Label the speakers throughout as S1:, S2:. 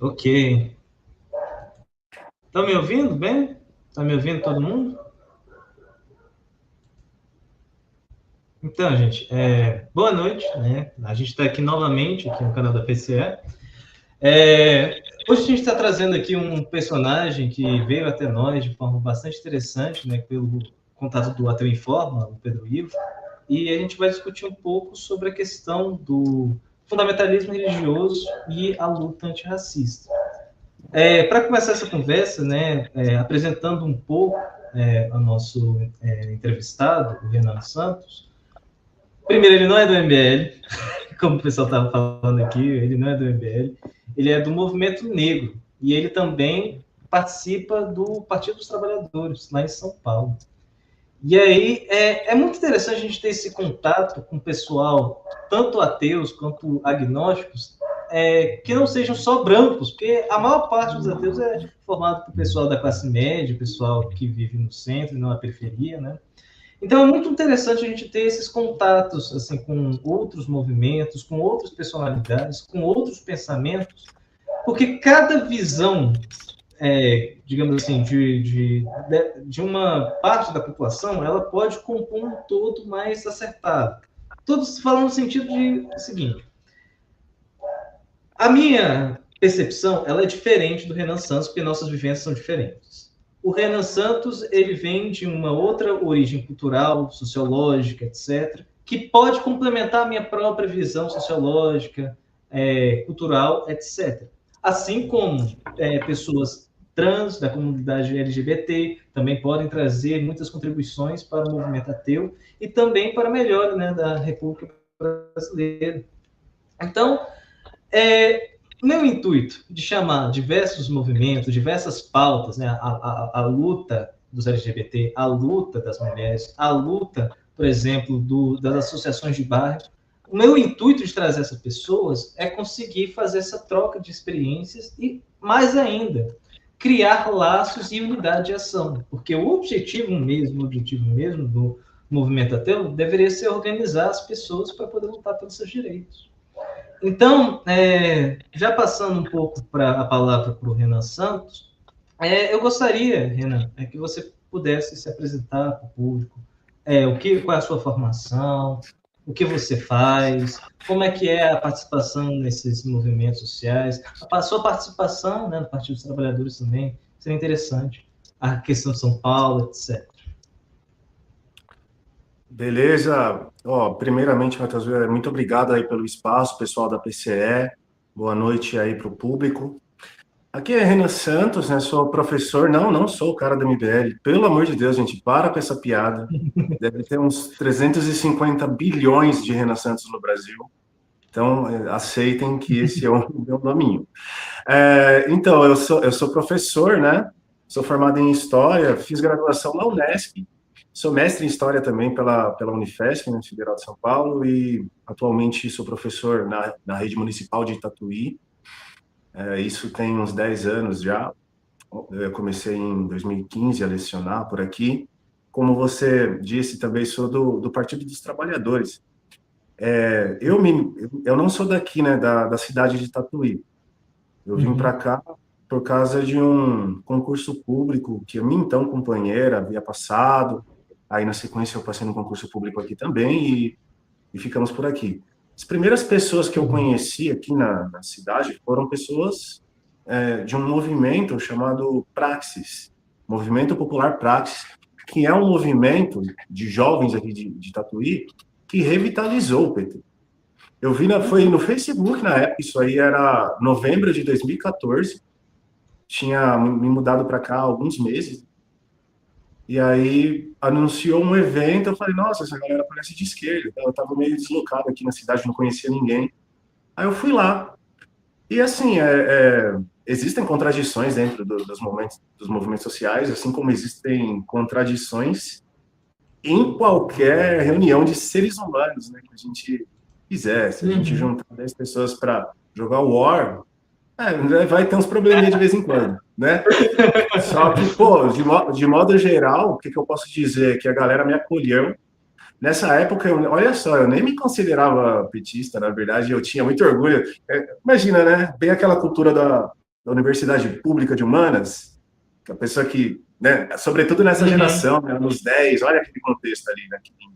S1: Ok. Estão me ouvindo bem? Está me ouvindo todo mundo? Então, gente, boa noite, né? A gente está aqui novamente, aqui no canal da PCE. Hoje a gente está trazendo aqui um personagem que veio até nós de forma bastante interessante, né? Pelo contato do Ateu Informa, o Pedro Ivo, e a gente vai discutir um pouco sobre a questão do fundamentalismo religioso e a luta antirracista. Para começar essa conversa, né, apresentando um pouco o nosso entrevistado, o Renan Santos. Primeiro, ele não é do MBL, como o pessoal estava falando aqui, ele não é do MBL, ele é do Movimento Negro, e ele também participa do Partido dos Trabalhadores, lá em São Paulo. E aí é muito interessante a gente ter esse contato com o pessoal, tanto ateus quanto agnósticos, que não sejam só brancos, porque a maior parte dos ateus é formado por pessoal da classe média, pessoal que vive no centro e não na periferia, né? Então é muito interessante a gente ter esses contatos assim com outros movimentos, com outras personalidades, com outros pensamentos, porque cada visão, digamos assim, de uma parte da população, ela pode compor um todo mais acertado. Todos falam no sentido de o seguinte: a minha percepção ela é diferente do Renan Santos, porque nossas vivências são diferentes. O Renan Santos ele vem de uma outra origem cultural, sociológica, etc., que pode complementar a minha própria visão sociológica, cultural, etc. Assim como pessoas trans da comunidade LGBT também podem trazer muitas contribuições para o movimento ateu e também para a melhora, né, da República Brasileira. Então, meu intuito de chamar diversos movimentos, diversas pautas, né, a luta dos LGBT, a luta das mulheres, a luta, por exemplo, das associações de bairro, o meu intuito de trazer essas pessoas é conseguir fazer essa troca de experiências e, mais ainda, criar laços e unidade de ação, porque o objetivo mesmo do movimento ateu deveria ser organizar as pessoas para poder lutar pelos seus direitos. Então, já passando um pouco para a palavra para o Renan Santos, eu gostaria, Renan, que você pudesse se apresentar para o público, qual é a sua formação, o que você faz, como é que é a participação nesses movimentos sociais, a sua participação, né, no Partido dos Trabalhadores também, seria interessante, a questão de São Paulo, etc.
S2: Beleza. Primeiramente, Matheus, muito obrigado aí pelo espaço, pessoal da PCE. Boa noite aí para o público. Aqui é Renan Santos, né? Sou professor. Não sou o cara do MBL. Pelo amor de Deus, gente, para com essa piada. Deve ter uns 350 bilhões de Renan Santos no Brasil. Então, aceitem que esse é o meu nominho. Então, eu sou professor, né? Sou formado em História, fiz graduação na Unesp, sou mestre em História também pela Unifesp, né, Federal de São Paulo, e atualmente sou professor na rede municipal de Tatuí. Isso tem uns 10 anos já. Eu comecei em 2015 a lecionar por aqui. Como você disse, também sou do Partido dos Trabalhadores. Eu não sou daqui, né, da cidade de Tatuí. Eu vim para cá por causa de um concurso público que a minha então companheira havia passado. Aí, na sequência, eu passei no concurso público aqui também e ficamos por aqui. As primeiras pessoas que eu conheci aqui na cidade foram pessoas de um movimento chamado Praxis, Movimento Popular Praxis, que é um movimento de jovens aqui de Tatuí que revitalizou o PT. Eu vi, foi no Facebook na época, isso aí era novembro de 2014, tinha me mudado para cá há alguns meses, e aí anunciou um evento, eu falei, nossa, essa galera parece de esquerda, eu estava meio deslocado aqui na cidade, não conhecia ninguém, aí eu fui lá, e assim, existem contradições dentro dos movimentos sociais, assim como existem contradições em qualquer reunião de seres humanos, né, que a gente quiser. Se a gente juntar 10 pessoas para jogar War, vai ter uns probleminha de vez em quando, né? Só que, pô, de modo geral, o que eu posso dizer? Que a galera me acolheu. Nessa época, olha só, eu nem me considerava petista, na verdade, eu tinha muito orgulho. Imagina, né? Bem aquela cultura da Universidade Pública de Humanas, que é a pessoa que, né, sobretudo nessa geração, né, nos 10, olha aquele contexto ali, né, em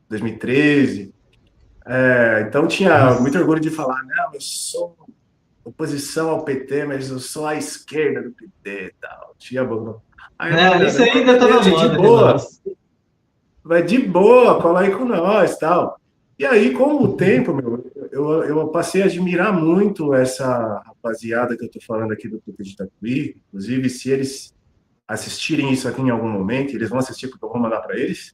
S2: 2013. Então tinha muito orgulho de falar, não, eu sou oposição ao PT, mas eu sou à esquerda do PT e tal. Tinha bom. Aí,
S1: Isso aí ainda tá na
S2: de
S1: moda,
S2: boa. Vai de boa, cola aí com nós tal. E aí, com o tempo, eu passei a admirar muito essa rapaziada que eu tô falando aqui do PT de Tatuí. Inclusive, se eles assistirem isso aqui em algum momento, eles vão assistir porque eu vou mandar para eles.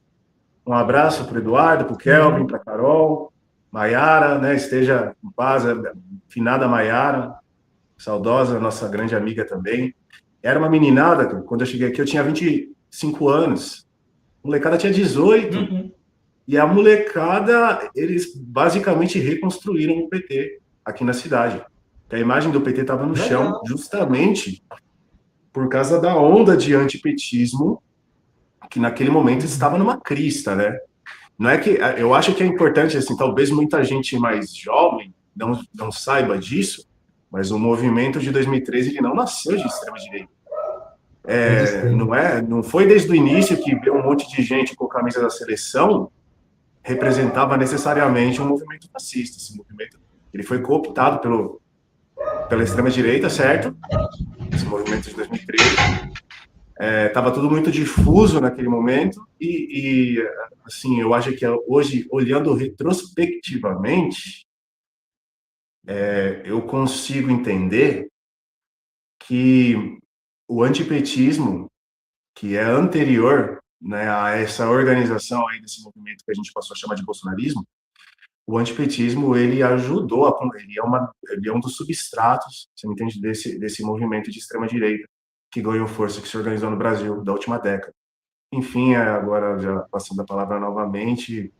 S2: Um abraço para o Eduardo, para o Kelvin, para a Carol, Maiara, né? Esteja em paz, finada Maiara, saudosa, nossa grande amiga também. Era uma meninada, quando eu cheguei aqui, eu tinha 25 anos. A molecada tinha 18. E a molecada, eles basicamente reconstruíram o PT aqui na cidade. A imagem do PT estava no chão, justamente por causa da onda de antipetismo que naquele momento estava numa crista, né? Não é que eu acho que é importante, assim, talvez muita gente mais jovem não saiba disso, mas o movimento de 2013 ele não nasceu de extrema direita. Não foi desde o início que veio um monte de gente com a camisa da seleção representava necessariamente um movimento fascista. Esse movimento ele foi cooptado pela extrema direita, certo? Esse movimento de 2013 estava tudo muito difuso naquele momento e assim, eu acho que hoje, olhando retrospectivamente, eu consigo entender que o antipetismo, que é anterior, né, a essa organização aí desse movimento que a gente passou a chamar de bolsonarismo, o antipetismo ele ajudou, ele é um dos substratos, você me entende, desse movimento de extrema direita que ganhou força, que se organizou no Brasil da última década. Enfim, agora já passando a palavra novamente,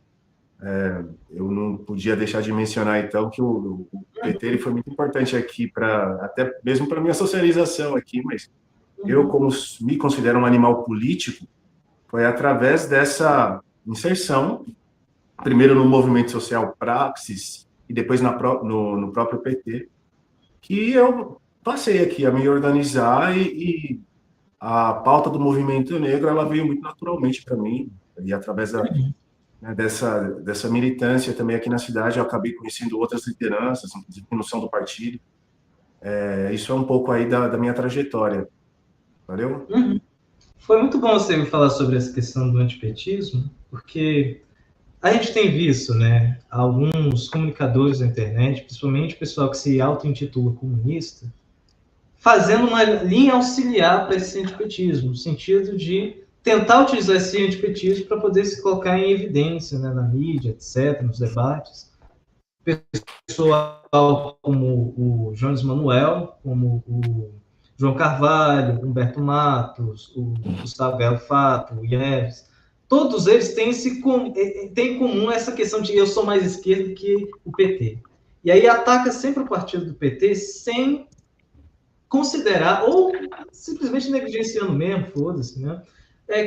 S2: eu não podia deixar de mencionar então que o PT ele foi muito importante aqui até mesmo para minha socialização aqui, mas eu como me considero um animal político, foi através dessa inserção, primeiro no movimento social Praxis e depois no próprio PT, que eu passei aqui a me organizar e a pauta do movimento negro ela veio muito naturalmente para mim e através dessa militância também aqui na cidade eu acabei conhecendo outras lideranças, inclusive que não são do partido. Isso é um pouco aí da minha trajetória. Valeu?
S1: Foi muito bom você me falar sobre essa questão do antipetismo, porque a gente tem visto, né, alguns comunicadores da internet, principalmente o pessoal que se auto-intitula comunista, fazendo uma linha auxiliar para esse antipetismo, no sentido de tentar utilizar esse antipetismo para poder se colocar em evidência, né, na mídia, etc., nos debates. Pessoal como o Jones Manuel, como o João Carvalho, Humberto Matos, o Gustavo Galo Fato, o Ives, todos eles têm em comum essa questão de eu sou mais esquerdo que o PT. E aí ataca sempre o partido do PT sem considerar, ou simplesmente negligenciando mesmo, foda-se, né?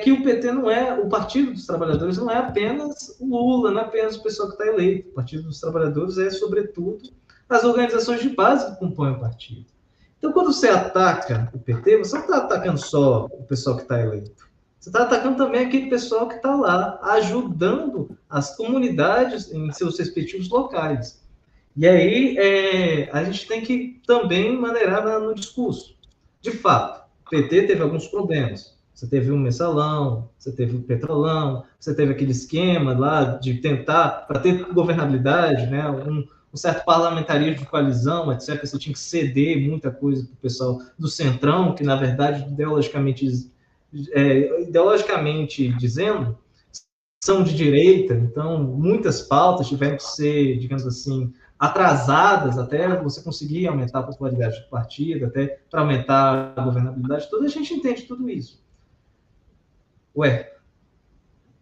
S1: Que o PT não é, o Partido dos Trabalhadores não é apenas o Lula, não é apenas o pessoal que está eleito. O Partido dos Trabalhadores é, sobretudo, as organizações de base que compõem o partido. Então, quando você ataca o PT, você não está atacando só o pessoal que está eleito. Você está atacando também aquele pessoal que está lá, ajudando as comunidades em seus respectivos locais. E aí a gente tem que também maneirar no discurso. De fato, o PT teve alguns problemas. Você teve um mensalão, você teve o petrolão, você teve aquele esquema lá de tentar, para ter governabilidade, né, um certo parlamentarismo de coalizão, etc. Você tinha que ceder muita coisa para o pessoal do Centrão, que, na verdade, ideologicamente dizendo, são de direita, então muitas pautas tiveram que ser, digamos assim, atrasadas até você conseguir aumentar a popularidade do partido, até para aumentar a governabilidade toda, a gente entende tudo isso. Ué,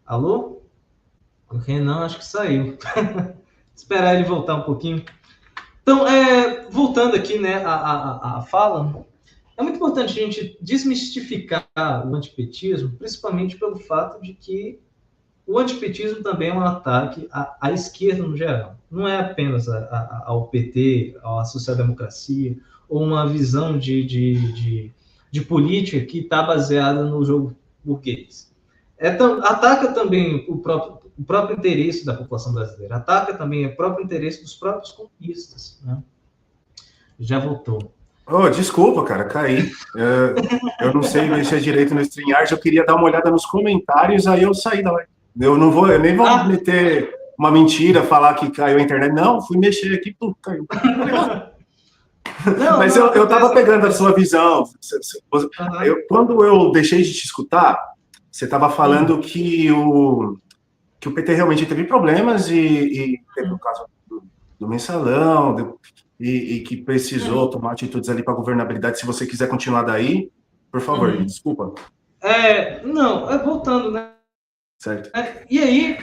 S1: alô? O Renan acho que saiu. Esperar ele voltar um pouquinho. Então, voltando aqui, né, a fala, é muito importante a gente desmistificar o antipetismo, principalmente pelo fato de que o antipetismo também é um ataque à esquerda no geral. Não é apenas ao PT, à social-democracia, ou uma visão de política que está baseada no jogo burguês. Ataca também o próprio interesse da população brasileira, ataca também o próprio interesse dos próprios comunistas. Né? Já voltou.
S2: Oh, desculpa, cara, caí. Eu não sei mexer direito no StreamYard, eu queria dar uma olhada nos comentários, aí eu saí da live. Eu nem vou meter uma mentira, falar que caiu a internet. Não, fui mexer aqui, caiu. Não, mas eu estava pegando a sua visão. Quando eu deixei de te escutar, você estava falando que o PT realmente teve problemas e teve o caso do mensalão, e que precisou tomar atitudes ali para a governabilidade. Se você quiser continuar daí, por favor, desculpa.
S1: Voltando, né?
S2: Certo.
S1: E aí,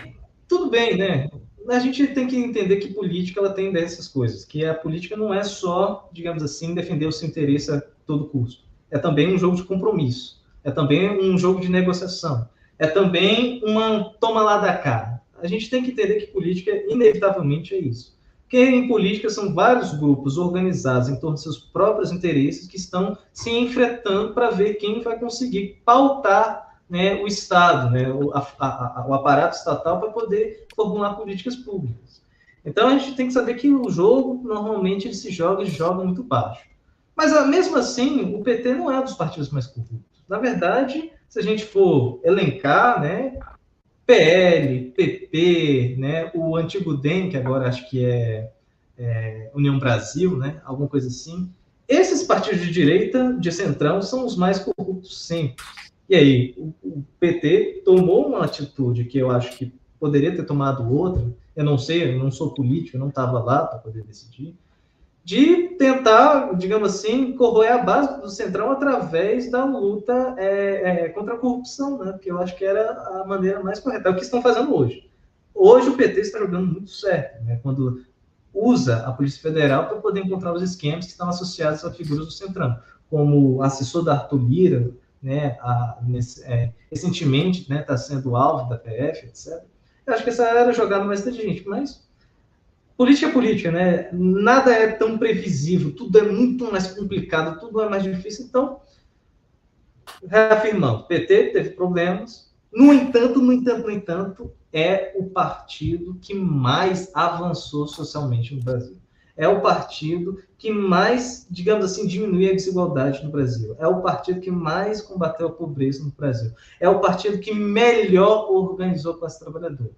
S1: tudo bem, né? A gente tem que entender que política ela tem dessas coisas, que a política não é só, digamos assim, defender o seu interesse a todo custo. É também um jogo de compromisso, é também um jogo de negociação, é também uma toma lá da cá. A gente tem que entender que política, inevitavelmente, é isso. Porque em política são vários grupos organizados em torno de seus próprios interesses que estão se enfrentando para ver quem vai conseguir pautar, né, o Estado, né, o aparato estatal para poder formular políticas públicas. Então, a gente tem que saber que o jogo, normalmente, ele se joga muito baixo. Mas, mesmo assim, o PT não é um dos partidos mais corruptos. Na verdade, se a gente for elencar, né, PL, PP, né, o antigo DEM, que agora acho que é União Brasil, né, alguma coisa assim, esses partidos de direita, de centrão, são os mais corruptos sempre. E aí, o PT tomou uma atitude que eu acho que poderia ter tomado outra, eu não sei, eu não sou político, eu não estava lá para poder decidir, de tentar, digamos assim, corroer a base do Centrão através da luta contra a corrupção, né? Porque eu acho que era a maneira mais correta. É o que estão fazendo hoje. Hoje o PT está jogando muito certo, né? Quando usa a Polícia Federal para poder encontrar os esquemas que estão associados a figuras do Centrão, como o assessor da Arthur Lira, né, recentemente, né, está sendo alvo da PF, etc. Eu acho que essa era a jogada mais inteligente, mas política é política, né? Nada é tão previsível, tudo é muito mais complicado, tudo é mais difícil. Então, reafirmando, o PT teve problemas, no entanto, é o partido que mais avançou socialmente no Brasil. É o partido que mais, digamos assim, diminui a desigualdade no Brasil. É o partido que mais combateu a pobreza no Brasil. É o partido que melhor organizou a classe trabalhadora.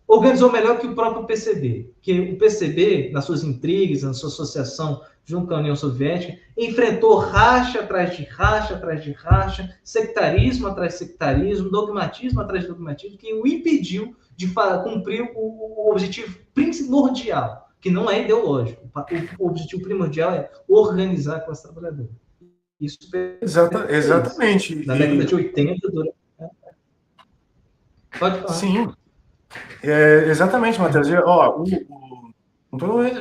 S1: Organizou melhor que o próprio PCB, que o PCB, nas suas intrigas, na sua associação junto com a União Soviética, enfrentou racha atrás de racha, sectarismo atrás de sectarismo, dogmatismo atrás de dogmatismo, que o impediu de cumprir o objetivo primordial, que não é ideológico. O objetivo primordial é organizar a classe trabalhadora. Isso
S2: exatamente.
S1: Na década de 80, pode falar.
S2: Sim. Exatamente, Matheus.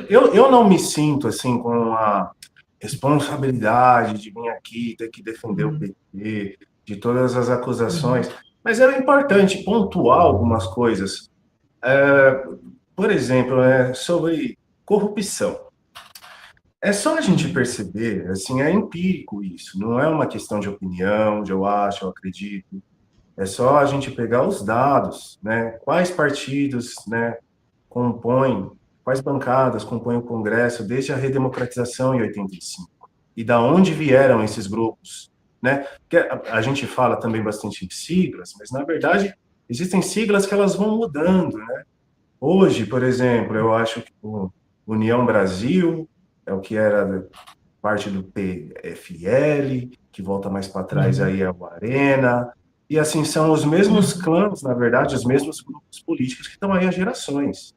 S2: Eu não me sinto assim com a responsabilidade de vir aqui ter que defender o PT, de todas as acusações, mas é importante pontuar algumas coisas. Por exemplo, sobre corrupção. É só a gente perceber, assim, é empírico isso, não é uma questão de opinião, de eu acho, eu acredito. É só a gente pegar os dados, né? Quais partidos, né, compõem, quais bancadas compõem o Congresso desde a redemocratização em 85? E da onde vieram esses grupos, né? Porque a gente fala também bastante de siglas, mas na verdade existem siglas que elas vão mudando, né? Hoje, por exemplo, eu acho que o União Brasil é o que era parte do PFL, que volta mais para trás aí é o Arena. E assim, são os mesmos clãs, na verdade, os mesmos grupos políticos que estão aí há gerações.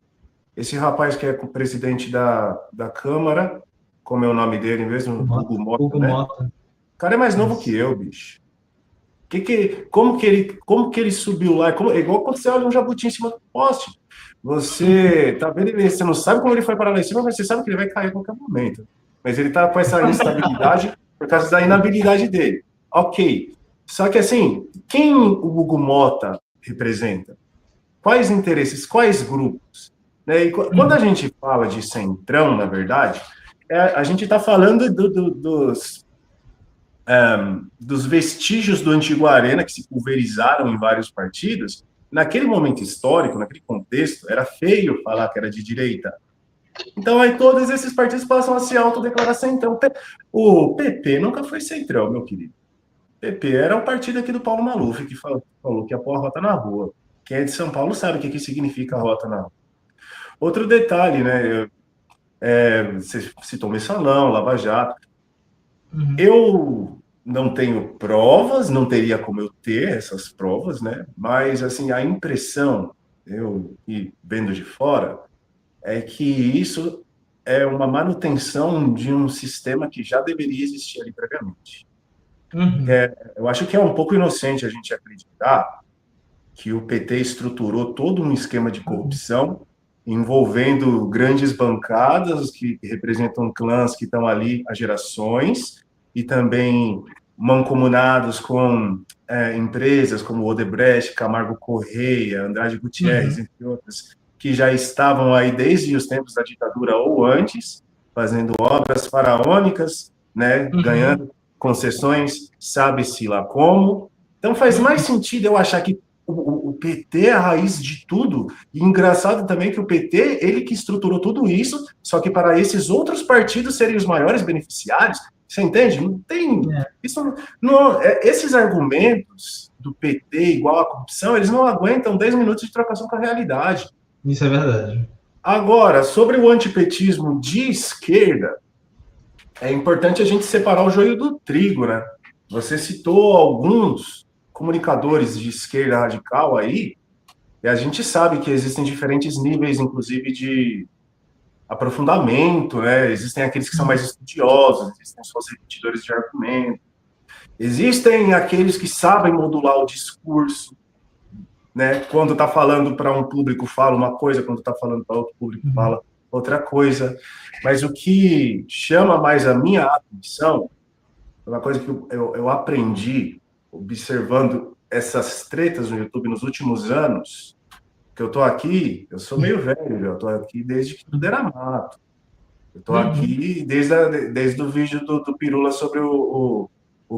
S2: Esse rapaz que é o presidente da Câmara, como é o nome dele mesmo? Hugo Mota, né? O cara é mais novo que eu, bicho. Como que ele subiu lá? É igual quando você olha um jabuti em cima do poste. Você tá vendo ele, você não sabe como ele foi parar lá em cima, mas você sabe que ele vai cair a qualquer momento. Mas ele tá com essa instabilidade por causa da inabilidade dele. Ok. Só que, assim, quem o Hugo Mota representa? Quais interesses, quais grupos? Né? E quando a gente fala de centrão, na verdade, a gente está falando dos vestígios do antigo Arena, que se pulverizaram em vários partidos. Naquele momento histórico, naquele contexto, era feio falar que era de direita. Então, aí todos esses partidos passam a se autodeclarar centrão. O PP nunca foi centrão, meu querido. O PP era o partido aqui do Paulo Maluf, que falou que ia pôr a rota na rua. Quem é de São Paulo sabe o que significa a rota na rua. Outro detalhe, né? Você citou Mensalão, Lava Jato.
S1: Uhum.
S2: Eu não tenho provas, não teria como eu ter essas provas, né? Mas, assim, a impressão, eu e vendo de fora, é que isso é uma manutenção de um sistema que já deveria existir ali previamente.
S1: Uhum.
S2: Eu acho que é um pouco inocente a gente acreditar que o PT estruturou todo um esquema de corrupção envolvendo grandes bancadas que representam clãs que estão ali há gerações e também mancomunados com empresas como Odebrecht, Camargo Correia, Andrade Gutierrez, entre outras, que já estavam aí desde os tempos da ditadura ou antes, fazendo obras faraônicas, né, ganhando concessões, sabe-se lá como. Então faz mais sentido eu achar que o PT é a raiz de tudo, e engraçado também que o PT, ele que estruturou tudo isso, só que para esses outros partidos serem os maiores beneficiários, você entende? Não tem... Isso não, esses argumentos do PT igual à corrupção, eles não aguentam 10 minutos de trocação com a realidade.
S1: Isso é verdade.
S2: Agora, sobre o antipetismo de esquerda, é importante a gente separar o joio do trigo, né? Você citou alguns comunicadores de esquerda radical aí, e a gente sabe que existem diferentes níveis, inclusive, de aprofundamento, né? Existem aqueles que são mais estudiosos, existem só os repetidores de argumento, existem aqueles que sabem modular o discurso, né? Quando está falando para um público, fala uma coisa, quando está falando para outro público, fala outra coisa. Mas o que chama mais a minha atenção, uma coisa que eu aprendi observando essas tretas no YouTube nos últimos anos, que eu tô aqui, eu sou meio velho, eu tô aqui desde que tudo era mato. Eu tô aqui desde o vídeo do Pirula sobre o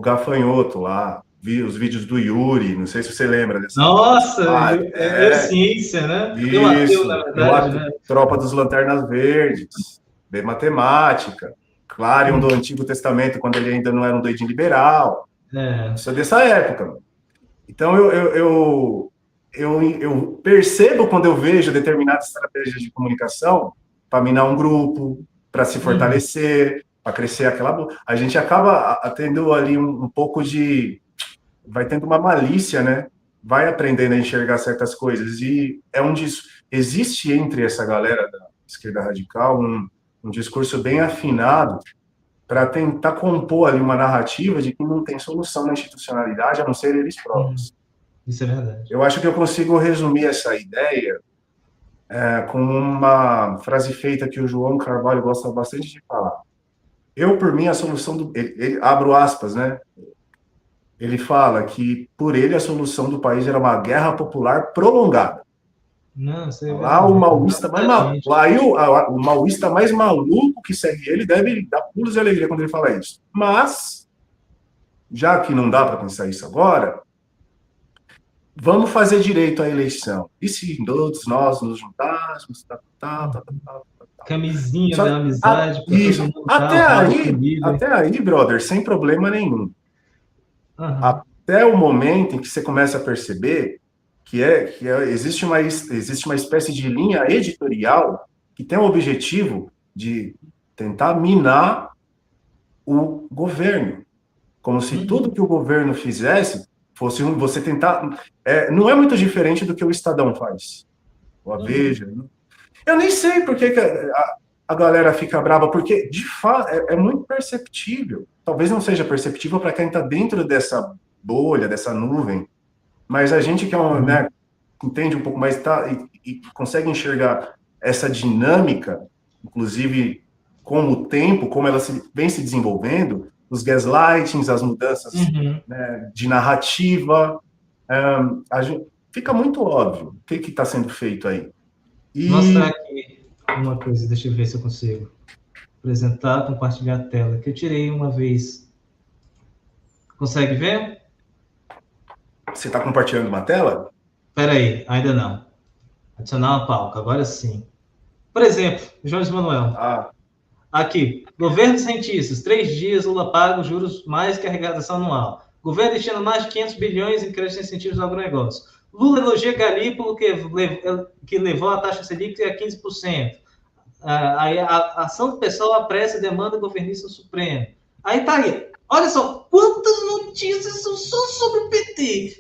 S2: gafanhoto lá, vi os vídeos do Yuri, não sei se você lembra dessa.
S1: Nossa, ciência, né?
S2: Isso,
S1: na verdade, né?
S2: Tropa dos Lanternas Verdes, de matemática, Clarion do Antigo Testamento, quando ele ainda não era um doidinho liberal. Isso é dessa época, mano. Então, eu percebo quando eu vejo determinadas estratégias de comunicação para minar um grupo, para se fortalecer, para crescer aquela... A gente acaba tendo ali um pouco de... Vai tendo uma malícia, né? Vai aprendendo a enxergar certas coisas. E é um disso. Existe entre essa galera da esquerda radical um discurso bem afinado para tentar compor ali uma narrativa de que não tem solução na institucionalidade, a não ser eles próprios.
S1: Isso é verdade.
S2: Eu acho que eu consigo resumir essa ideia com uma frase feita que o João Carvalho gosta bastante de falar. Eu, por mim, a solução do... abro aspas, né? Ele fala que, por ele, a solução do país era uma guerra popular prolongada.
S1: Não, sei
S2: lá o maoísta mais maluco. Lá aí o maoísta mais maluco que segue ele deve dar pulos de alegria quando ele fala isso. Mas, já que não dá para pensar isso agora, vamos fazer direito à eleição. E se todos nós nos juntássemos,
S1: camisinha da amizade.
S2: Isso. Até aí, brother, sem problema nenhum. Até o momento em que você começa a perceber existe uma espécie de linha editorial que tem o objetivo de tentar minar o governo. Como se tudo que o governo fizesse fosse você tentar... não é muito diferente do que o Estadão faz. Ou a Veja. Eu nem sei por que a galera fica brava, porque, de fato, é muito perceptível. Talvez não seja perceptível para quem está dentro dessa bolha, dessa nuvem, mas a gente que né, entende um pouco mais e consegue enxergar essa dinâmica, inclusive com o tempo, como ela vem se desenvolvendo, os gaslightings, as mudanças né, de narrativa, fica muito óbvio o que está sendo feito aí.
S1: Mostrar aqui uma coisa, deixa eu ver se eu consigo. Apresentar, compartilhar a tela, que eu tirei uma vez. Consegue ver?
S2: Você está compartilhando uma tela?
S1: Espera aí, ainda não. Adicionar uma pauta, agora sim. Por exemplo, Jones Manuel.
S2: Ah,
S1: Aqui, governo dos cientistas, 3 dias, Lula paga os juros mais que a arrecadação anual. Governo destina mais de 500 bilhões em créditos incentivos ao agronegócio. Lula elogia Galípolo, que levou a taxa Selic a 15%. Aí a ação pessoal apressa a demanda governista Supremo. Aí tá aí. Olha só, quantas notícias são só sobre o PT.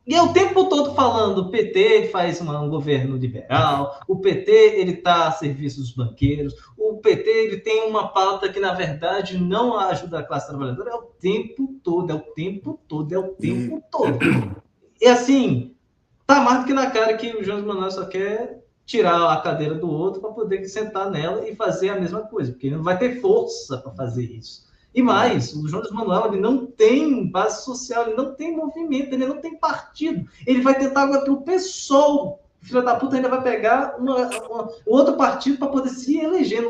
S1: E é o tempo todo falando, o PT faz um governo liberal, o PT ele está a serviço dos banqueiros, o PT ele tem uma pauta que, na verdade, não ajuda a classe trabalhadora, é o tempo todo, é o tempo todo, é o
S2: e
S1: tempo todo. E assim, tá mais do que na cara que o Jones Manuel só quer tirar a cadeira do outro para poder sentar nela e fazer a mesma coisa, porque ele não vai ter força para fazer isso. E mais, o Jones Manuel ele não tem base social, ele não tem movimento, ele não tem partido. Ele vai tentar agora o PSOL. O filho da puta ainda vai pegar outro partido para poder se eleger.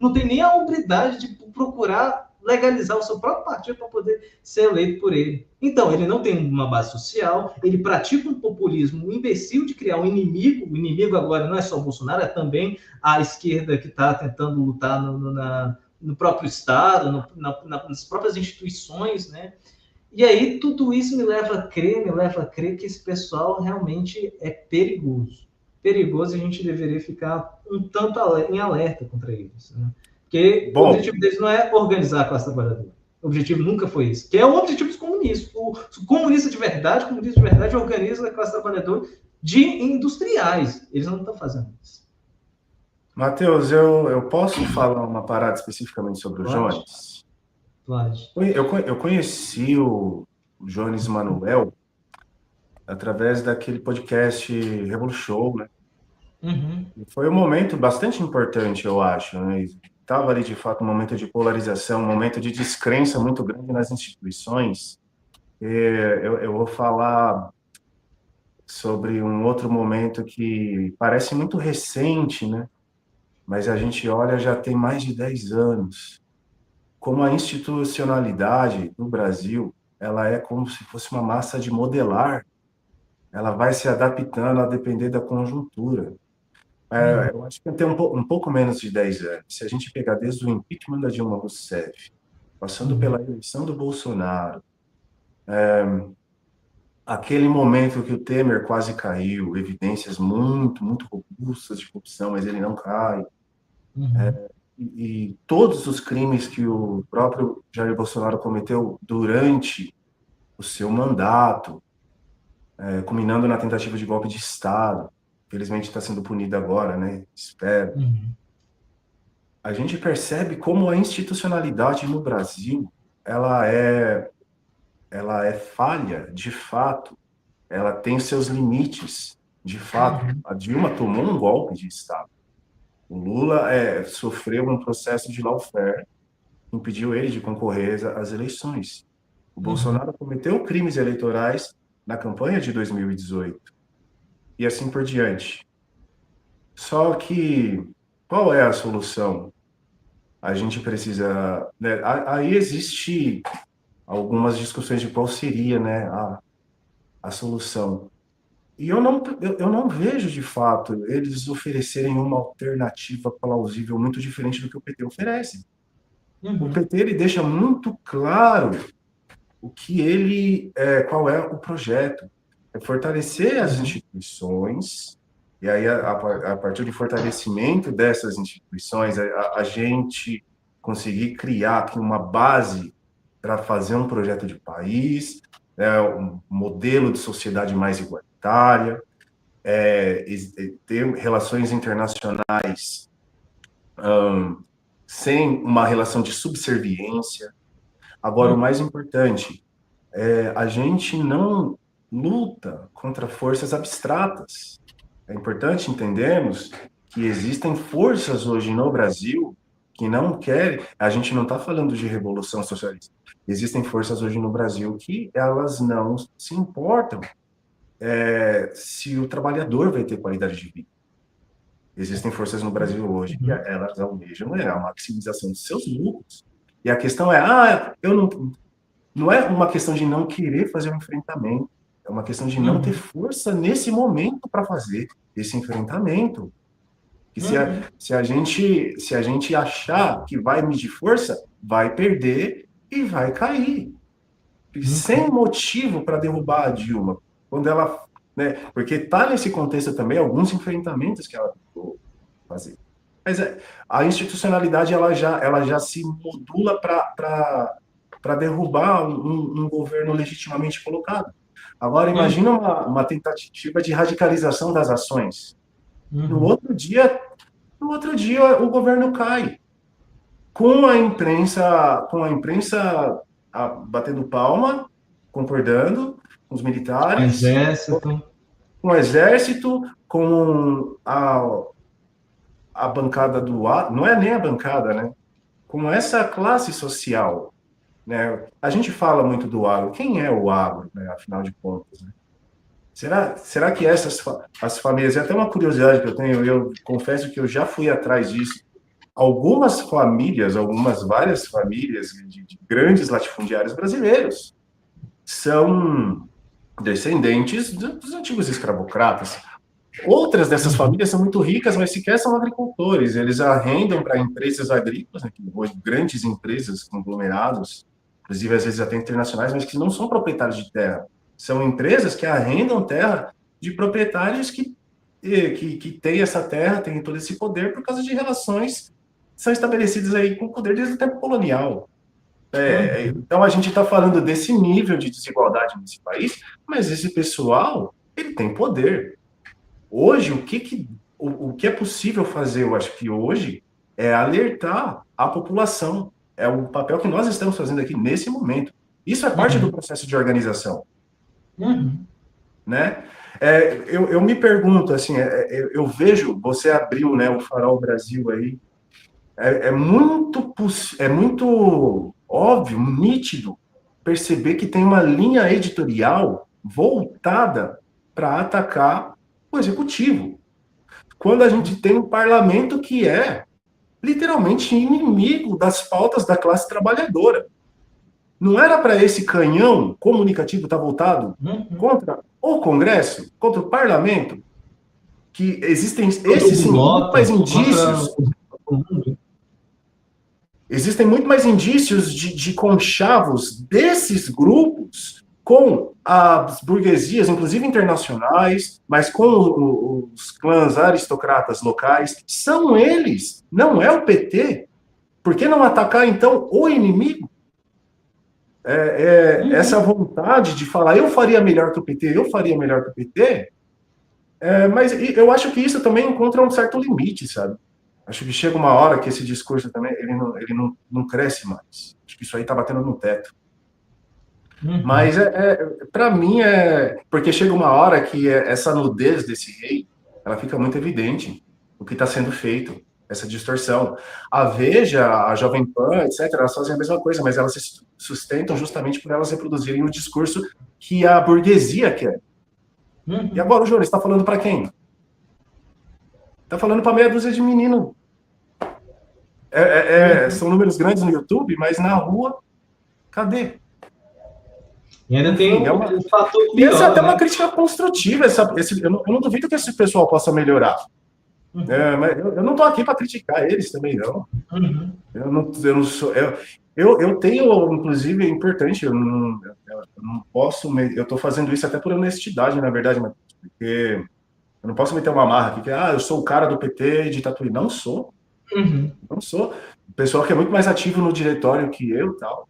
S1: Não tem nem a hombridade de procurar legalizar o seu próprio partido para poder ser eleito por ele. Então, ele não tem uma base social, ele pratica um populismo um imbecil de criar um inimigo. O inimigo agora não é só o Bolsonaro, é também a esquerda que está tentando lutar no próprio Estado, nas próprias instituições, né? E aí tudo isso me leva a crer que esse pessoal realmente é perigoso. Perigoso, e a gente deveria ficar um tanto em alerta contra eles, né? Porque o
S2: bom,
S1: objetivo deles não é organizar a classe trabalhadora. O objetivo nunca foi isso. Que é o objetivo dos comunistas. O comunista de verdade, organiza a classe trabalhadora de industriais. Eles não estão fazendo isso.
S2: Matheus, eu posso falar uma parada especificamente sobre o
S1: Pode?
S2: Jones?
S1: Pode.
S2: Eu conheci o Jones Manuel através daquele podcast Revolu Show, né?
S1: Uhum.
S2: Foi um momento bastante importante, eu acho, né? Estava ali, de fato, um momento de polarização, um momento de descrença muito grande nas instituições. Eu vou falar sobre um outro momento que parece muito recente, né? Mas a gente olha, já tem mais de 10 anos. Como a institucionalidade no Brasil, ela é como se fosse uma massa de modelar. Ela vai se adaptando a depender da conjuntura. Eu acho que tem um pouco menos de 10 anos. Se a gente pegar desde o impeachment da Dilma Rousseff, passando pela eleição do Bolsonaro, aquele momento que o Temer quase caiu, evidências muito, muito robustas de corrupção, mas ele não cai,
S1: Uhum.
S2: e todos os crimes que o próprio Jair Bolsonaro cometeu durante o seu mandato, culminando na tentativa de golpe de Estado, felizmente está sendo punido agora, né? Espero.
S1: Uhum.
S2: A gente percebe como a institucionalidade no Brasil ela é falha, de fato, ela tem seus limites, de fato. A Dilma tomou um golpe de Estado. O Lula sofreu um processo de lawfare, que impediu ele de concorrer às eleições. O
S1: Uhum.
S2: Bolsonaro cometeu crimes eleitorais na campanha de 2018 e assim por diante. Só que qual é a solução? A gente precisa, né, aí existe algumas discussões de qual seria, né, a solução. E eu não vejo, de fato, eles oferecerem uma alternativa plausível muito diferente do que o PT oferece. O
S1: Uhum.
S2: PT ele deixa muito claro o que qual é o projeto. É fortalecer as
S1: Uhum.
S2: instituições, e aí, a partir do fortalecimento dessas instituições, a gente conseguir criar aqui uma base para fazer um projeto de país, um modelo de sociedade mais igualitária, ter relações internacionais sem uma relação de subserviência. Agora, o
S1: Uhum.
S2: mais importante, a gente não luta contra forças abstratas. É importante entendermos que existem forças hoje no Brasil que não querem. A gente não está falando de revolução socialista. Existem forças hoje no Brasil que elas não se importam se o trabalhador vai ter qualidade de vida. Existem forças no Brasil hoje que elas almejam a maximização dos seus lucros. E a questão é, não é uma questão de não querer fazer um enfrentamento, é uma questão de não ter força nesse momento para fazer esse enfrentamento. E se a gente achar que vai medir força, vai perder e vai cair. Sem motivo para derrubar a Dilma. Quando ela, né, porque está nesse contexto também alguns enfrentamentos que ela tentou fazer. Mas a institucionalidade ela já se modula para derrubar um governo legitimamente colocado. Agora, imagina uma tentativa de radicalização das ações. No outro dia o governo cai. Com a imprensa batendo palma, concordando com os militares, com o exército, com a bancada do agro, não é nem a bancada, né? Com essa classe social, né? A gente fala muito do agro. Quem é o agro, né? Afinal de contas, né? Será que as famílias, é até uma curiosidade que eu tenho, eu confesso que eu já fui atrás disso. Várias famílias de grandes latifundiários brasileiros são descendentes dos antigos escravocratas. Outras dessas famílias são muito ricas, mas sequer são agricultores. Eles arrendam para empresas agrícolas, né, grandes empresas, conglomerados, inclusive às vezes até internacionais, mas que não são proprietários de terra. São empresas que arrendam terra de proprietários que têm essa terra, têm todo esse poder por causa de relações que são estabelecidas aí com o poder desde o tempo colonial. Então a gente está falando desse nível de desigualdade nesse país, mas esse pessoal, ele tem poder. Hoje, o que é possível fazer, eu acho que hoje, é alertar a população. É o papel que nós estamos fazendo aqui nesse momento. Isso é parte do processo de organização. Né? Eu me pergunto, assim, eu vejo, você abriu, né, o Farol Brasil aí, é muito óbvio, nítido, perceber que tem uma linha editorial voltada para atacar o executivo. Quando a gente tem um parlamento que é literalmente inimigo das pautas da classe trabalhadora. Não era para esse canhão comunicativo estar voltado contra o Congresso, contra o parlamento, que existem esses muito mais indícios. Existem muito mais indícios de conchavos desses grupos com as burguesias, inclusive internacionais, mas com os clãs aristocratas locais. São eles, não é o PT. Por que não atacar, então, o inimigo? Essa vontade de falar, eu faria melhor que o PT, eu faria melhor que o PT, mas eu acho que isso também encontra um certo limite, sabe? Acho que chega uma hora que esse discurso também, ele não cresce mais. Acho que isso aí está batendo no teto. Mas, para mim, porque chega uma hora que essa nudez desse rei, ela fica muito evidente, o que está sendo feito, essa distorção. A Veja, a Jovem Pan, etc., elas fazem a mesma coisa, mas elas se sustentam justamente por elas reproduzirem o discurso que a burguesia quer. E agora o Jones está falando para quem? Está falando para meia dúzia de menino. São números grandes no YouTube, mas na rua, cadê?
S1: E ainda tem um fator pior.
S2: E essa é até uma crítica construtiva. Eu não duvido que esse pessoal possa melhorar. Mas eu não estou aqui para criticar eles também, não. Eu não sou. Eu tenho, inclusive, é importante, eu não posso. Eu estou fazendo isso até por honestidade, na verdade, mas porque eu não posso meter uma marra aqui, que eu sou o cara do PT de Tatuí. Não sou. Não sou. O pessoal que é muito mais ativo no diretório que eu e tal.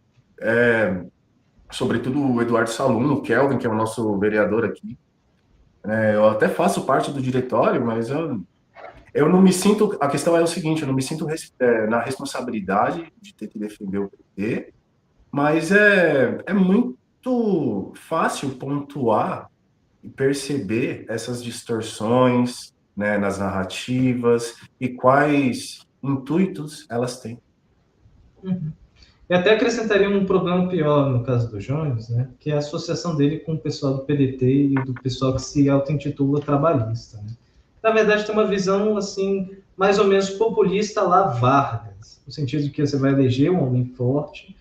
S2: Sobretudo o Eduardo Salum, o Kelvin, que é o nosso vereador aqui. Eu até faço parte do diretório, mas eu não me sinto. A questão é o seguinte: eu não me sinto na responsabilidade de ter que defender o PT, mas é muito fácil pontuar e perceber essas distorções, né, nas narrativas e quais intuitos elas têm.
S1: E até acrescentaria um problema pior no caso do Jones, né, que é a associação dele com o pessoal do PDT e do pessoal que se auto-intitula trabalhista. Né? na verdade, tem uma visão, assim, mais ou menos populista lá Vargas, no sentido de que você vai eleger um homem forte,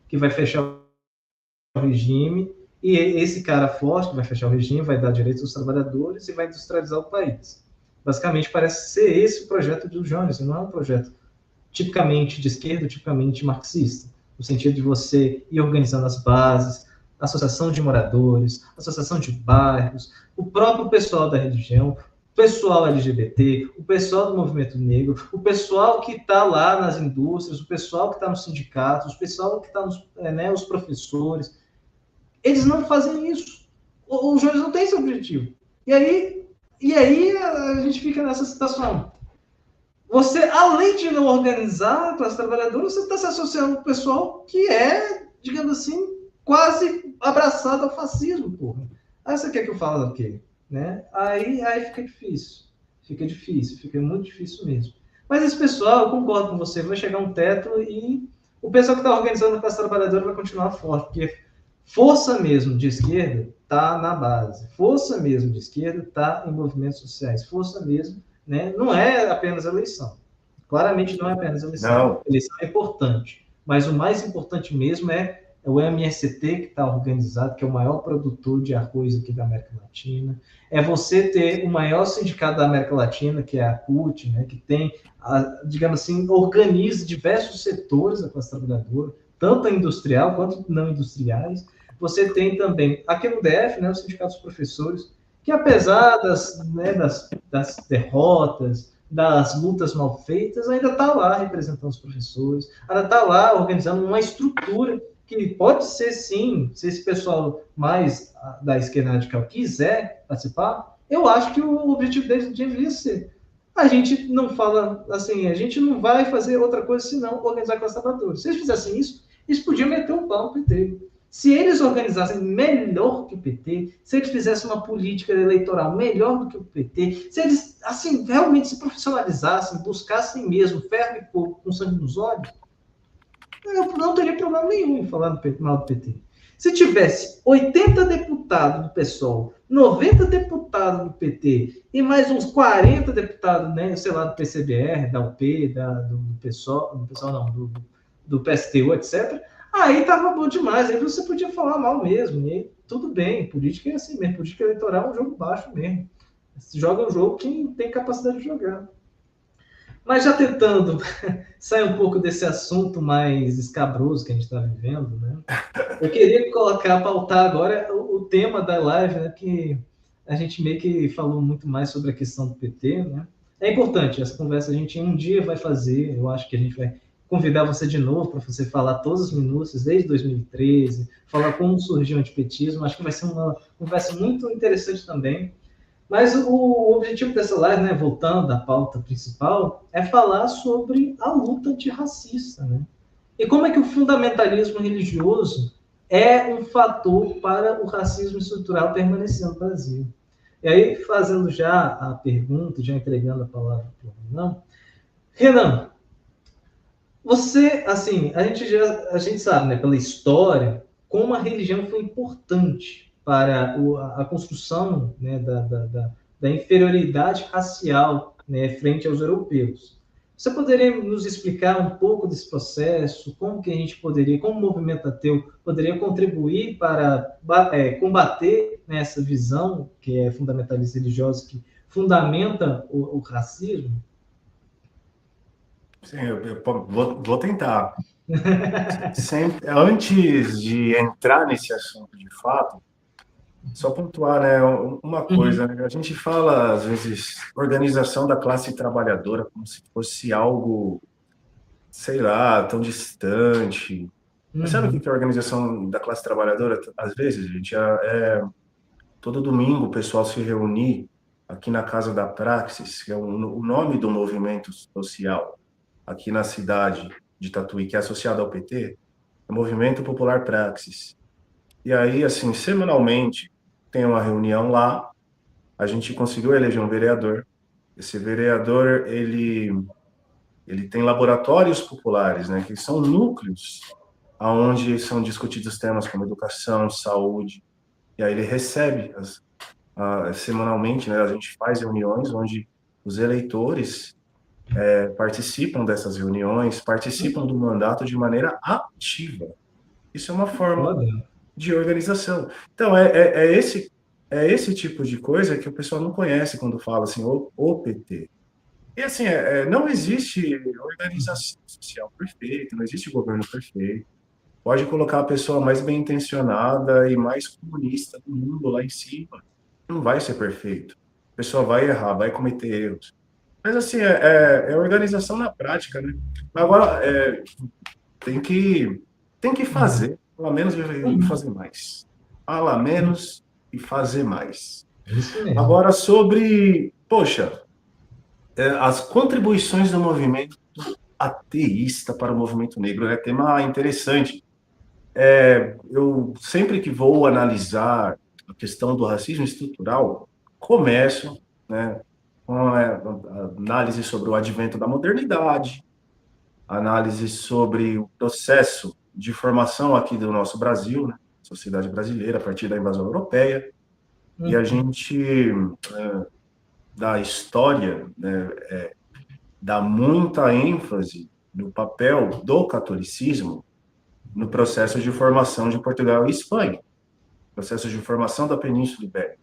S1: que vai fechar o regime, e esse cara forte que vai fechar o regime vai dar direitos aos trabalhadores e vai industrializar o país. Basicamente, parece ser esse o projeto do Jones, não é um projeto tipicamente de esquerda, tipicamente marxista, no sentido de você ir organizando as bases, associação de moradores, associação de bairros, o próprio pessoal da religião, o pessoal LGBT, o pessoal do movimento negro, o pessoal que está lá nas indústrias, o pessoal que está nos sindicatos, o pessoal que está os professores. Eles não fazem isso. O Jones não tem esse objetivo. E aí a gente fica nessa situação. Você, além de não organizar a classe trabalhadora, você está se associando com o pessoal que é, digamos assim, quase abraçado ao fascismo, porra. Aí você quer que eu fale o quê? Né? Aí fica difícil. Fica muito difícil mesmo. Mas esse pessoal, eu concordo com você, vai chegar um teto e o pessoal que está organizando a classe trabalhadora vai continuar forte, porque força mesmo de esquerda está na base. Força mesmo de esquerda está em movimentos sociais. Força mesmo, né? Não é apenas eleição. Claramente não é apenas eleição.
S2: Não.
S1: Eleição é importante. Mas o mais importante mesmo é o MST, que está organizado, que é o maior produtor de arroz aqui da América Latina. É você ter o maior sindicato da América Latina, que é a CUT, né? Que tem, digamos assim, organiza diversos setores da classe trabalhadora, tanto a industrial quanto não industriais. Você tem também, aqui no DF, né, o Sindicato dos Professores, que apesar das derrotas, das lutas mal feitas, ainda está lá representando os professores, ainda está lá organizando uma estrutura que pode ser, sim, se esse pessoal mais da esquerda radical quiser participar, eu acho que o objetivo deles devia ser. A gente não fala assim, a gente não vai fazer outra coisa senão organizar a classe trabalhadora. Se eles fizessem isso, eles podiam meter um pau no PT. Se eles organizassem melhor que o PT, se eles fizessem uma política eleitoral melhor do que o PT, se eles, assim, realmente se profissionalizassem, buscassem mesmo ferro e fogo com sangue nos olhos, eu não teria problema nenhum em falar mal do PT. Se tivesse 80 deputados do PSOL, 90 deputados do PT e mais uns 40 deputados, né, sei lá, do PCBR, da UP, do PSOL, do PSTU, etc., aí tava bom demais, aí você podia falar mal mesmo, e aí, tudo bem, política é assim mesmo, política eleitoral é um jogo baixo mesmo. Você joga um jogo quem tem capacidade de jogar. Mas já tentando sair um pouco desse assunto mais escabroso que a gente está vivendo, né? Eu queria colocar, pautar agora o tema da live, né? Que a gente meio que falou muito mais sobre a questão do PT, né? É importante, essa conversa a gente um dia vai fazer, eu acho que a gente vai convidar você de novo para você falar todas as minúcias desde 2013, falar como surgiu o antipetismo, acho que vai ser uma conversa muito interessante também. Mas o objetivo dessa live, né, voltando à pauta principal, é falar sobre a luta antirracista, né? E como é que o fundamentalismo religioso é um fator para o racismo estrutural permanecer no Brasil. E aí, fazendo já a pergunta, já entregando a palavra para o Renan. Renan, você, assim, a gente sabe, né, pela história, como a religião foi importante para a construção, né, da inferioridade racial, né, frente aos europeus. Você poderia nos explicar um pouco desse processo, como que a gente poderia, como o movimento ateu poderia contribuir para combater, né, essa visão que é fundamentalista religiosa, que fundamenta o racismo?
S2: Sim, eu vou tentar. Sempre, antes de entrar nesse assunto de fato, só pontuar, né, uma coisa. Né? A gente fala, às vezes, organização da classe trabalhadora como se fosse algo, sei lá, tão distante. Mas sabe o que é a organização da classe trabalhadora? Às vezes, gente, todo domingo o pessoal se reunir aqui na Casa da Praxis, que é o nome do movimento social aqui na cidade de Tatuí, que é associado ao PT, é o Movimento Popular Praxis. E aí, assim, semanalmente tem uma reunião lá, a gente conseguiu eleger um vereador. Esse vereador, ele tem laboratórios populares, né, que são núcleos aonde são discutidos temas como educação, saúde, e aí ele recebe semanalmente, né, a gente faz reuniões onde os eleitores participam dessas reuniões, participam do mandato de maneira ativa. Isso é uma forma de organização. Então, é esse tipo de coisa que o pessoal não conhece quando fala assim, o PT. E assim, não existe organização social perfeita, não existe governo perfeito. Pode colocar a pessoa mais bem intencionada e mais comunista do mundo lá em cima. Não vai ser perfeito. A pessoa vai errar, vai cometer erros. Mas assim, é organização na prática, né? Agora, tem que, tem que fazer, pelo menos e fazer mais. Falar menos e fazer mais.
S1: Isso mesmo.
S2: Agora, sobre, poxa, as contribuições do movimento ateísta para o movimento negro, é tema interessante. Eu sempre que vou analisar a questão do racismo estrutural, começo, né, com a análise sobre o advento da modernidade, análise sobre o processo de formação aqui do nosso Brasil, né, sociedade brasileira, a partir da invasão europeia, e a gente, da história, né, dá muita ênfase no papel do catolicismo no processo de formação de Portugal e Espanha, processo de formação da Península Ibérica,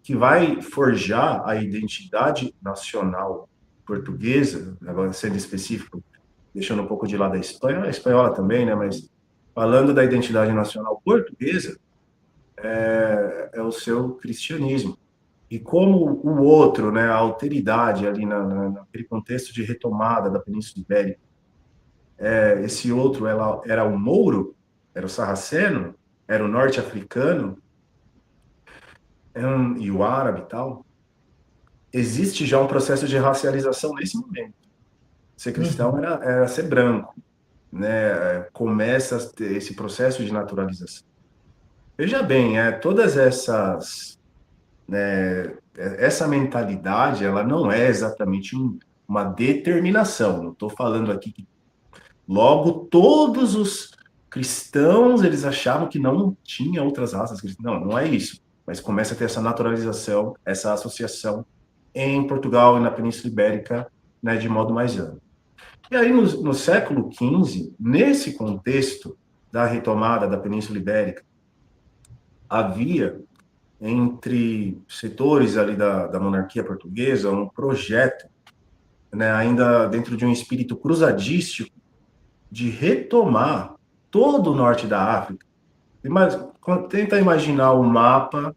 S2: que vai forjar a identidade nacional portuguesa, agora sendo específico, deixando um pouco de lado a Espanha, a espanhola também, né, mas falando da identidade nacional portuguesa, é o seu cristianismo. E como o outro, né, a alteridade ali naquele contexto de retomada da Península Ibérica, esse outro era o mouro, era o sarraceno, era o norte-africano, e o árabe e tal, existe já um processo de racialização nesse momento. Ser cristão era ser branco, né? Começa a ter esse processo de naturalização. Veja bem, todas essas, né, essa mentalidade, ela não é exatamente uma determinação. Não estou falando aqui que logo todos os cristãos eles achavam que não tinha outras raças cristãs. Não, não é isso. Mas começa a ter essa naturalização, essa associação em Portugal e na Península Ibérica, né, de modo mais amplo. E aí, no século XV, nesse contexto da retomada da Península Ibérica, havia, entre setores ali da monarquia portuguesa, um projeto, né, ainda dentro de um espírito cruzadístico, de retomar todo o norte da África. Tenta imaginar o mapa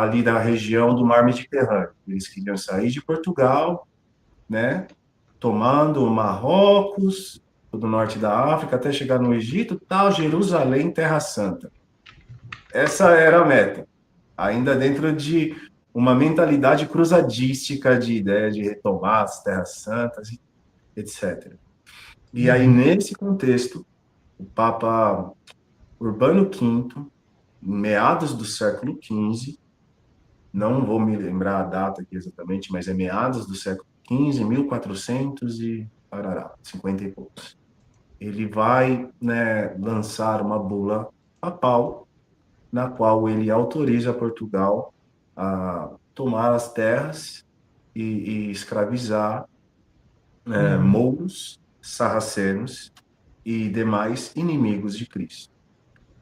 S2: ali da região do Mar Mediterrâneo. Eles queriam sair de Portugal, né, tomando Marrocos, do norte da África, até chegar no Egito, tal, Jerusalém, Terra Santa. Essa era a meta, ainda dentro de uma mentalidade cruzadística de ideia de retomar as Terras Santas, etc. E aí, nesse contexto, o Papa Urbano V, em meados do século XV, não vou me lembrar a data aqui exatamente, mas é meados do século XV, 1400 e parará, 50 e poucos. Ele vai, né, lançar uma bula papal, na qual ele autoriza Portugal a tomar as terras e escravizar mouros, sarracenos e demais inimigos de Cristo.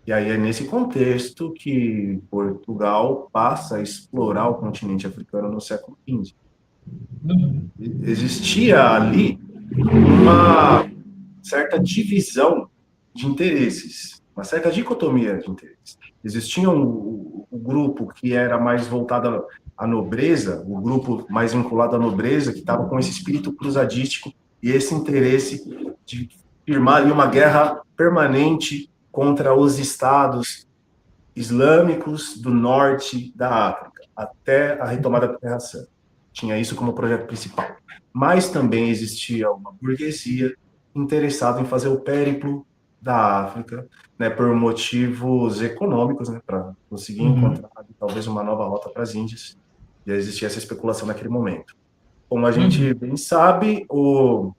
S2: E aí é nesse contexto que Portugal passa a explorar o continente africano no século XV. Existia ali uma certa divisão de interesses, uma certa dicotomia de interesses. Existia o grupo que era mais voltado à nobreza, o grupo mais vinculado à nobreza, que estava com esse espírito cruzadístico e esse interesse de firmar ali uma guerra permanente contra os estados islâmicos do norte da África, até a retomada da Terra Santa. Tinha isso como projeto principal. Mas também existia uma burguesia interessada em fazer o périplo da África, né, por motivos econômicos, né, para conseguir encontrar talvez uma nova rota para as Índias. E existia essa especulação naquele momento. Como a gente bem sabe, o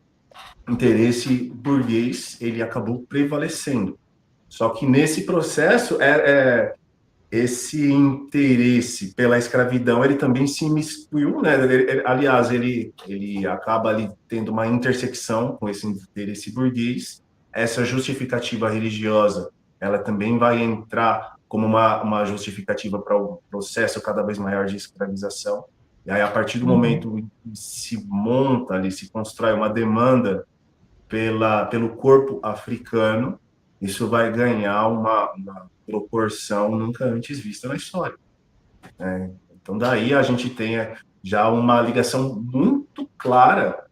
S2: interesse burguês ele acabou prevalecendo. Só que nesse processo esse interesse pela escravidão, ele também se imiscuiu, né? Aliás, ele acaba ali tendo uma intersecção com esse interesse burguês. Essa justificativa religiosa, ela também vai entrar como uma justificativa para o processo cada vez maior de escravização. E aí, a partir do
S1: Uhum.
S2: momento em que se monta ali, se constrói uma demanda pelo corpo africano, isso vai ganhar uma proporção nunca antes vista na história. Né? Então, daí a gente tem já uma ligação muito clara,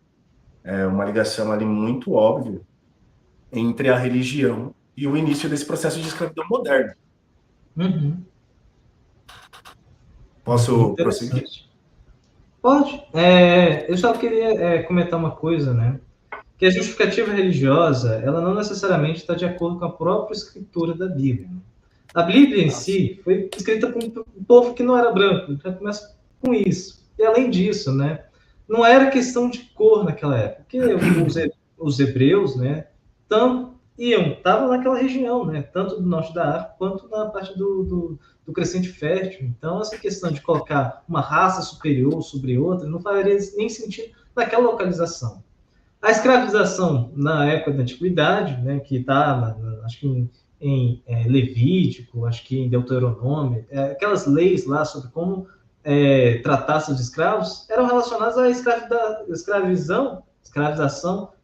S2: uma ligação ali muito óbvia entre a religião e o início desse processo de escravidão moderno.
S1: Uhum.
S2: Posso prosseguir?
S1: Interessante. Pode. Eu só queria comentar uma coisa, né? Que a justificativa religiosa, ela não necessariamente está de acordo com a própria escritura da Bíblia. Né? A Bíblia em si foi escrita por um povo que não era branco, já começa com isso. E além disso, né, não era questão de cor naquela época, porque os hebreus, né, estavam naquela região, né, tanto do norte da África quanto na parte do Crescente Fértil. Então, essa questão de colocar uma raça superior sobre outra não faria nem sentido naquela localização. A escravização na época da antiguidade, né, que está, acho que em Levítico, acho que em Deuteronômio, aquelas leis lá sobre como tratar seus escravos, eram relacionadas à escravização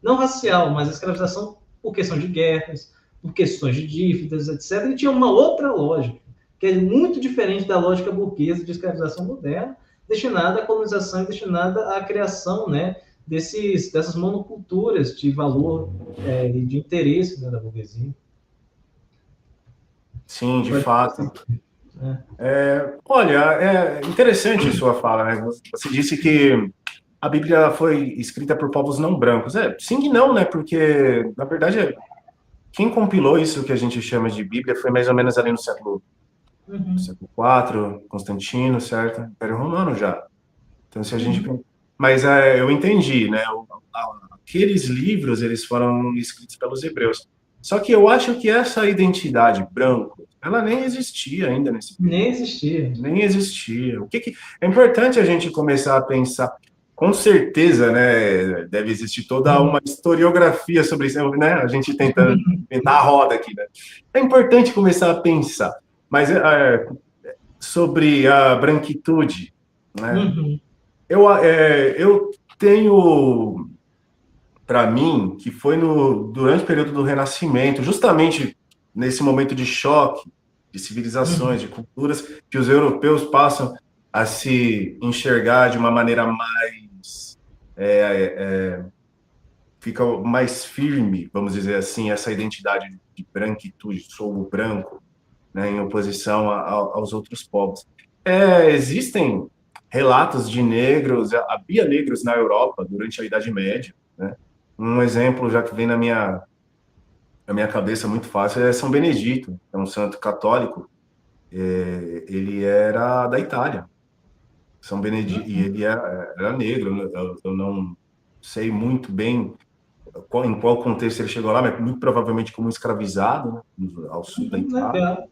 S1: não racial, mas a escravização por questão de guerras, por questões de dívidas, etc. E tinha uma outra lógica, que é muito diferente da lógica burguesa de escravização moderna, destinada à colonização e destinada à criação, né, dessas monoculturas de valor e de interesse, né, da burguesia.
S2: Sim, de
S1: Pode
S2: fato.
S1: né?
S2: Olha, é interessante a sua fala, né? Você disse que a Bíblia foi escrita por povos não brancos. Sim e não, né? Porque, na verdade, quem compilou isso que a gente chama de Bíblia foi mais ou menos ali no século IV, Constantino, certo? Império Romano já. Então, se a gente... Mas eu entendi, né? Aqueles livros, eles foram escritos pelos hebreus. Só que eu acho que essa identidade branco, ela nem existia ainda nesse período.
S1: Nem existia.
S2: Nem existia. É importante a gente começar a pensar. Com certeza, né? Deve existir toda uma historiografia sobre isso, né? A gente tentando inventar a roda aqui, né? É importante começar a pensar. Mas sobre a branquitude, né?
S1: Uhum.
S2: Eu tenho para mim que foi durante o período do Renascimento, justamente nesse momento de choque de civilizações, de culturas, que os europeus passam a se enxergar de uma maneira mais fica mais firme, vamos dizer assim, essa identidade de branquitude, sou o branco, né, em oposição aos outros povos. Existem relatos de negros, havia negros na Europa durante a Idade Média, né? Um exemplo já que vem na minha cabeça muito fácil é São Benedito, é um santo católico. Ele era da Itália, São Benedito, e ele era negro. Eu não sei muito bem em qual contexto ele chegou lá, mas muito provavelmente como escravizado, né, ao sul da Itália.
S1: Legal.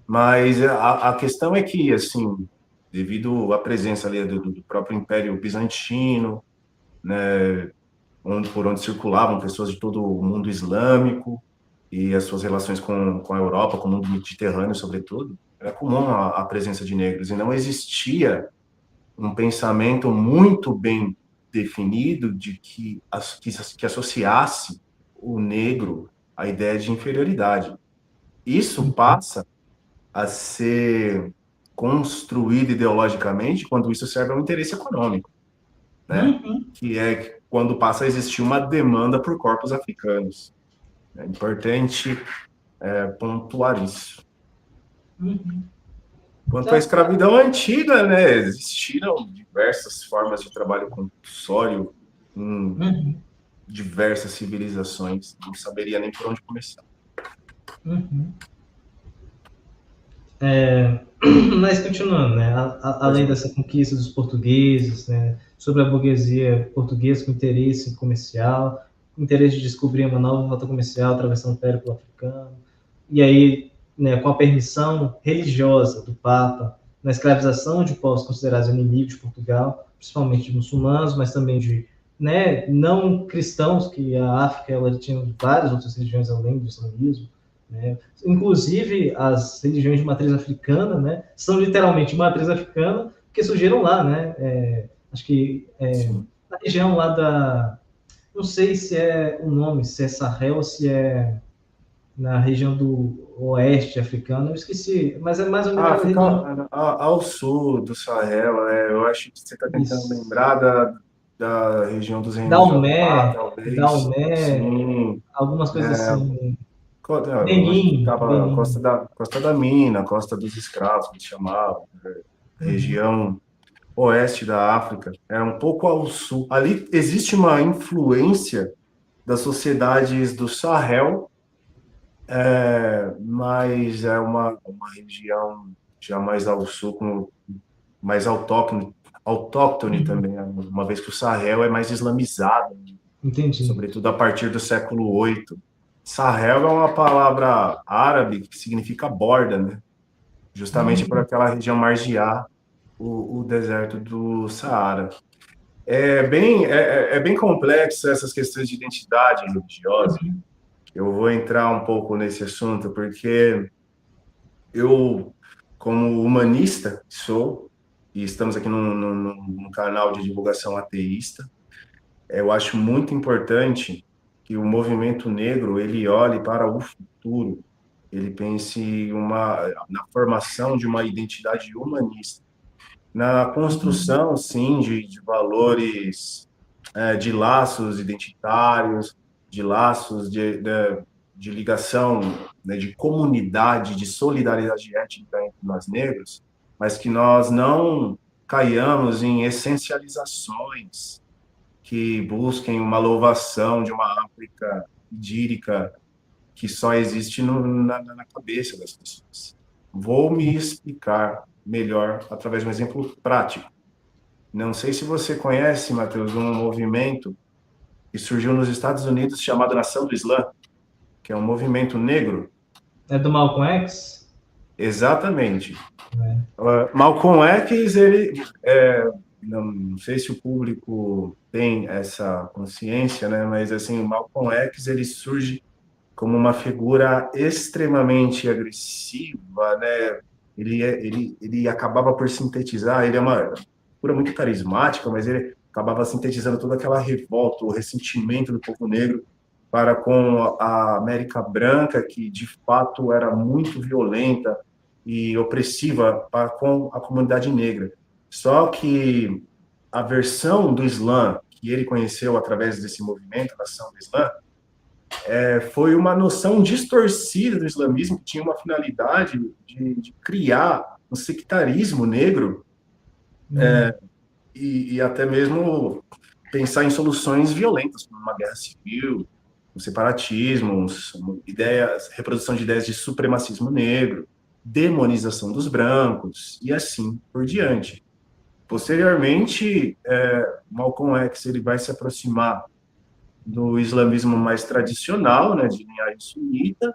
S2: Mas a questão é que, assim, devido à presença ali do próprio Império Bizantino, né, por onde circulavam pessoas de todo o mundo islâmico e as suas relações com a Europa, com o mundo mediterrâneo, sobretudo, era comum a presença de negros e não existia um pensamento muito bem definido de que associasse o negro à ideia de inferioridade. Isso passa a ser construído ideologicamente quando isso serve ao interesse econômico, né? Que é quando passa a existir uma demanda por corpos africanos. É importante pontuar isso. Quanto à escravidão antiga, né, existiram diversas formas de trabalho compulsório em diversas civilizações. Não saberia nem por onde começar.
S1: Mas continuando, né? Além dessa conquista dos portugueses, né? Sobre a burguesia portuguesa com interesse comercial, interesse de descobrir uma nova rota comercial atravessando o Périplo Africano, e aí né, com a permissão religiosa do Papa, na escravização de povos considerados inimigos de Portugal, principalmente de muçulmanos, mas também de, né, não cristãos, que a África ela tinha várias outras religiões além do islamismo, né? Inclusive as religiões de matriz africana, né, são literalmente de matriz africana, que surgiram lá, né? Acho que na região lá da, não sei se é o nome, se é Sahel ou se é na região do oeste africano, eu esqueci, mas é mais ou menos aquela
S2: Fica
S1: região.
S2: ao sul do Sahel, eu acho que você está tentando
S1: Isso.
S2: lembrar da região dos Reinos de Jabá, talvez.
S1: Dalmé,
S2: Sim,
S1: algumas coisas assim.
S2: eu acho que
S1: Benin,
S2: ficava
S1: Benin.
S2: Costa da Mina, Costa dos Escravos, que chamavam,
S1: Uhum.
S2: região oeste da África, é um pouco ao sul. Ali existe uma influência das sociedades do Sahel, mas é uma região já mais ao sul, mais autóctone
S1: Uhum.
S2: também, né? Uma vez que o Sahel é mais islamizado,
S1: Entendi.
S2: sobretudo a partir do século VIII. Sahel é uma palavra árabe que significa borda, né? Justamente por
S1: Uhum.
S2: aquela região margear o deserto do Saara. É bem complexo essas questões de identidade religiosa.
S1: Uhum.
S2: Eu vou entrar um pouco nesse assunto, porque eu, como humanista, sou, e estamos aqui num canal de divulgação ateísta, eu acho muito importante que o movimento negro ele olhe para o futuro, ele pense na formação de uma identidade humanista, na
S1: Uhum.
S2: construção, sim, de valores, de laços identitários, de laços de ligação, né, de comunidade, de solidariedade étnica entre nós negros, mas que nós não caiamos em essencializações que busquem uma louvação de uma África idílica que só existe na cabeça das pessoas. Vou me explicar melhor através de um exemplo prático. Não sei se você conhece, Matheus, um movimento que surgiu nos Estados Unidos chamado Nação do Islã, que é um movimento negro.
S1: É do Malcolm X?
S2: Exatamente.
S1: É.
S2: Malcolm X, não sei se o público tem essa consciência, né? Mas assim, o Malcolm X ele surge como uma figura extremamente agressiva, né? Ele acabava por sintetizar, ele é uma figura muito carismática, mas ele acabava sintetizando toda aquela revolta, o ressentimento do povo negro para com a América Branca, que de fato era muito violenta e opressiva para com a comunidade negra. Só que a versão do Islã que ele conheceu através desse movimento, a Nação do Islã, foi uma noção distorcida do islamismo que tinha uma finalidade de criar um sectarismo negro
S1: Uhum.
S2: e até mesmo pensar em soluções violentas, como uma guerra civil, um separatismo, reprodução de ideias de supremacismo negro, demonização dos brancos e assim por diante. Posteriormente, Malcolm X ele vai se aproximar do islamismo mais tradicional, né, de linhagem sunita,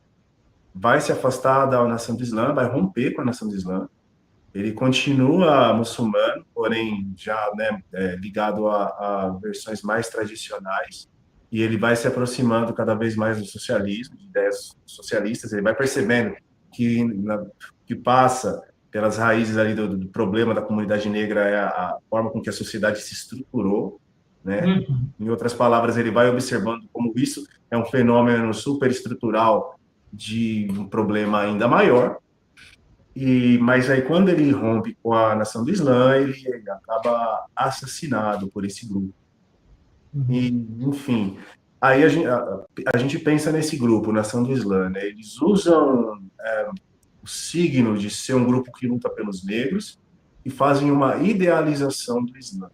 S2: vai se afastar da nação do Islã, vai romper com a nação do Islã. Ele continua muçulmano, porém já, né, ligado a versões mais tradicionais, e ele vai se aproximando cada vez mais do socialismo, de ideias socialistas. Ele vai percebendo que passa pelas raízes ali do problema da comunidade negra é a forma com que a sociedade se estruturou, né?
S1: Uhum.
S2: Em outras palavras, ele vai observando como isso é um fenômeno superestrutural de um problema ainda maior. Mas aí, quando ele rompe com a nação do Islã, ele acaba assassinado por esse grupo. E,
S1: Uhum.
S2: enfim, aí a gente pensa nesse grupo, Nação do Islã, né? Eles usam o signo de ser um grupo que luta pelos negros e fazem uma idealização do Islã.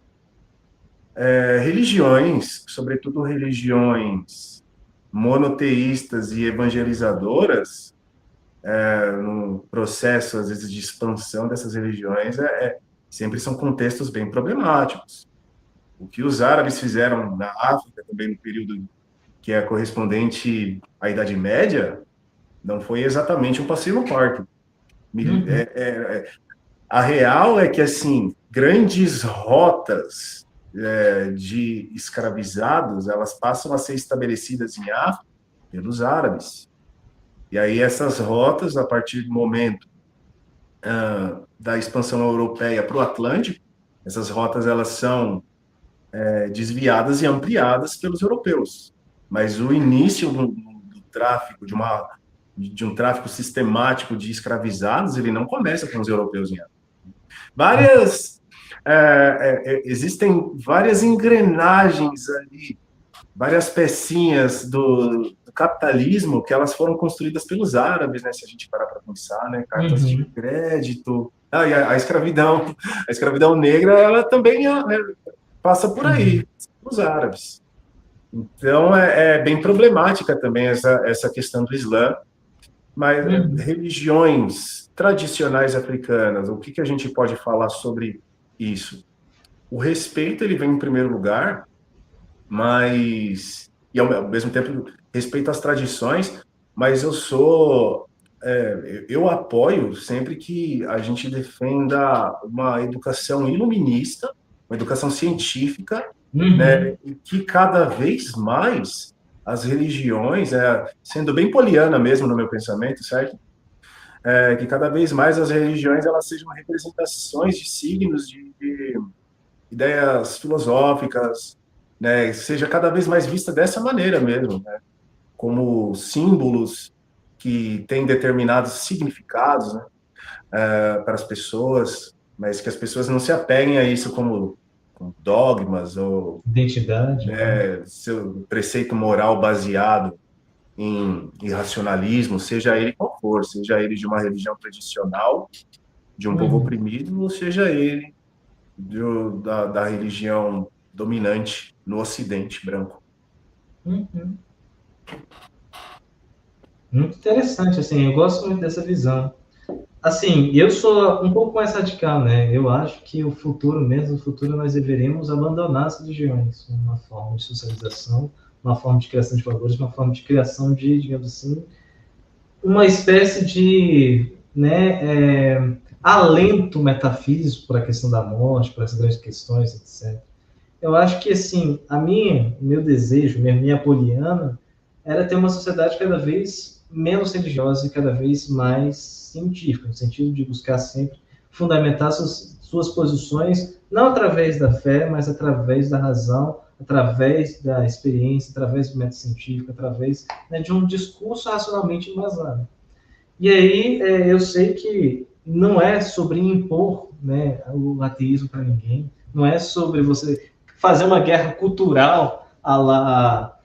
S2: Religiões, sobretudo religiões monoteístas e evangelizadoras, no processo, às vezes, de expansão dessas religiões, sempre são contextos bem problemáticos. O que os árabes fizeram na África, também no período que é correspondente à Idade Média, Não foi exatamente um passeio no parque.
S1: Uhum.
S2: A real é que, assim, grandes rotas de escravizados, elas passam a ser estabelecidas em África pelos árabes. E aí essas rotas, a partir do momento da expansão europeia para o Atlântico, essas rotas elas são desviadas e ampliadas pelos europeus. Mas o início do tráfico, de um tráfico sistemático de escravizados, ele não começa com os europeus em África. Existem várias engrenagens ali, várias pecinhas do capitalismo que elas foram construídas pelos árabes, né? Se a gente parar para pensar, né? Cartas de
S1: Uhum.
S2: crédito, e a escravidão negra, ela também passa por
S1: Uhum.
S2: aí, os árabes. Então é bem problemática também essa questão do Islã, mas
S1: Uhum.
S2: religiões tradicionais africanas, o que a gente pode falar sobre isso? O respeito ele vem em primeiro lugar, mas e ao mesmo tempo respeito às tradições, mas eu apoio sempre que a gente defenda uma educação iluminista, uma educação científica,
S1: Uhum.
S2: né, e que cada vez mais as religiões, sendo bem poliana mesmo no meu pensamento, certo? Que cada vez mais as religiões elas sejam representações de signos, de ideias filosóficas, né, seja cada vez mais vista dessa maneira mesmo, né, como símbolos que têm determinados significados, né, para as pessoas, mas que as pessoas não se apeguem a isso como dogmas ou
S1: Identidade, né?
S2: seu preceito moral baseado em irracionalismo, seja ele qual for, seja ele de uma religião tradicional, de um povo
S1: Uhum.
S2: oprimido, ou seja ele da religião dominante no Ocidente branco.
S1: Uhum. Muito interessante, assim, eu gosto muito dessa visão. Assim, eu sou um pouco mais radical, né? Eu acho que o futuro mesmo, o futuro nós deveremos abandonar as religiões, uma forma de socialização, uma forma de criação de valores, uma forma de criação de, digamos assim, uma espécie de, né, alento metafísico para a questão da morte, para as grandes questões, etc. Eu acho que, assim, meu desejo, minha poliana, era ter uma sociedade cada vez menos religiosa e cada vez mais científica, no sentido de buscar sempre fundamentar suas posições, não através da fé, mas através da razão, através da experiência, através do método científico, através, né, de um discurso racionalmente embasado. E aí eu sei que não é sobre impor, né, o ateísmo para ninguém, não é sobre você fazer uma guerra cultural a lá,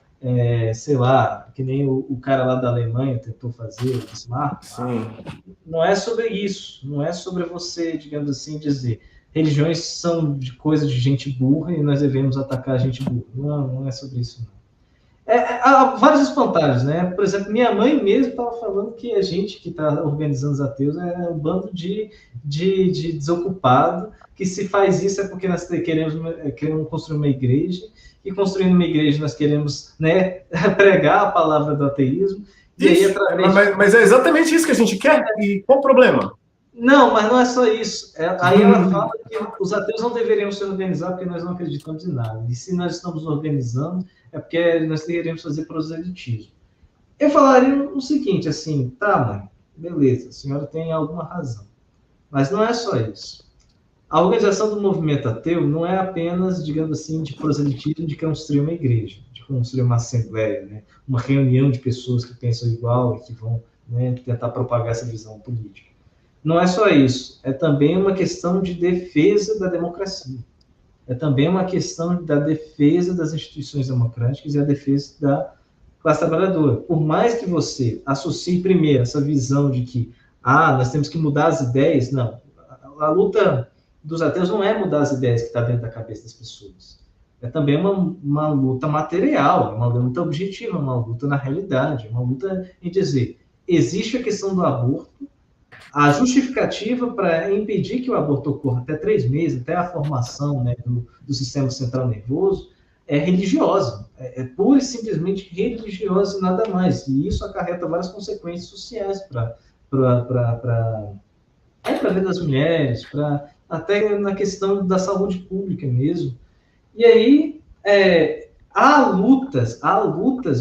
S1: sei lá, que nem o cara lá da Alemanha tentou fazer, o Bismarck.
S2: Sim.
S1: Não é sobre isso, não é sobre você, digamos assim, dizer religiões são de coisa de gente burra e nós devemos atacar a gente burra. Não, não é sobre isso, não. Há vários espantalhos, né? Por exemplo, minha mãe mesmo estava falando que a gente que está organizando os ateus é um bando de desocupado, que se faz isso é porque nós queremos construir uma igreja, e construindo uma igreja nós queremos, né, pregar a palavra do ateísmo, e aí
S2: Ixi,
S1: através de...
S2: mas é exatamente isso que a gente quer. E qual o problema?
S1: Não, mas não é só isso. Aí ela fala que os ateus não deveriam se organizar porque nós não acreditamos em nada. E se nós estamos organizando, é porque nós queremos fazer proselitismo. Eu falaria o seguinte, assim, tá, mãe, beleza, a senhora tem alguma razão. Mas não é só isso. A organização do movimento ateu não é apenas, digamos assim, de proselitismo de construir uma igreja, de construir uma assembleia, né? Uma reunião de pessoas que pensam igual e que vão, né, tentar propagar essa visão política. Não é só isso, é também uma questão de defesa da democracia. É também uma questão da defesa das instituições democráticas e a defesa da classe trabalhadora. Por mais que você associe primeiro essa visão de que nós temos que mudar as ideias, não. A luta dos ateus não é mudar as ideias que está dentro da cabeça das pessoas. É também uma luta material, uma luta objetiva, uma luta na realidade, uma luta em dizer, existe a questão do aborto, a justificativa para impedir que o aborto ocorra até 3 meses, até a formação, né, do sistema central nervoso, é religiosa. é pura e simplesmente religiosa e nada mais. E isso acarreta várias consequências sociais para a vida das mulheres, até na questão da saúde pública mesmo. E aí, há lutas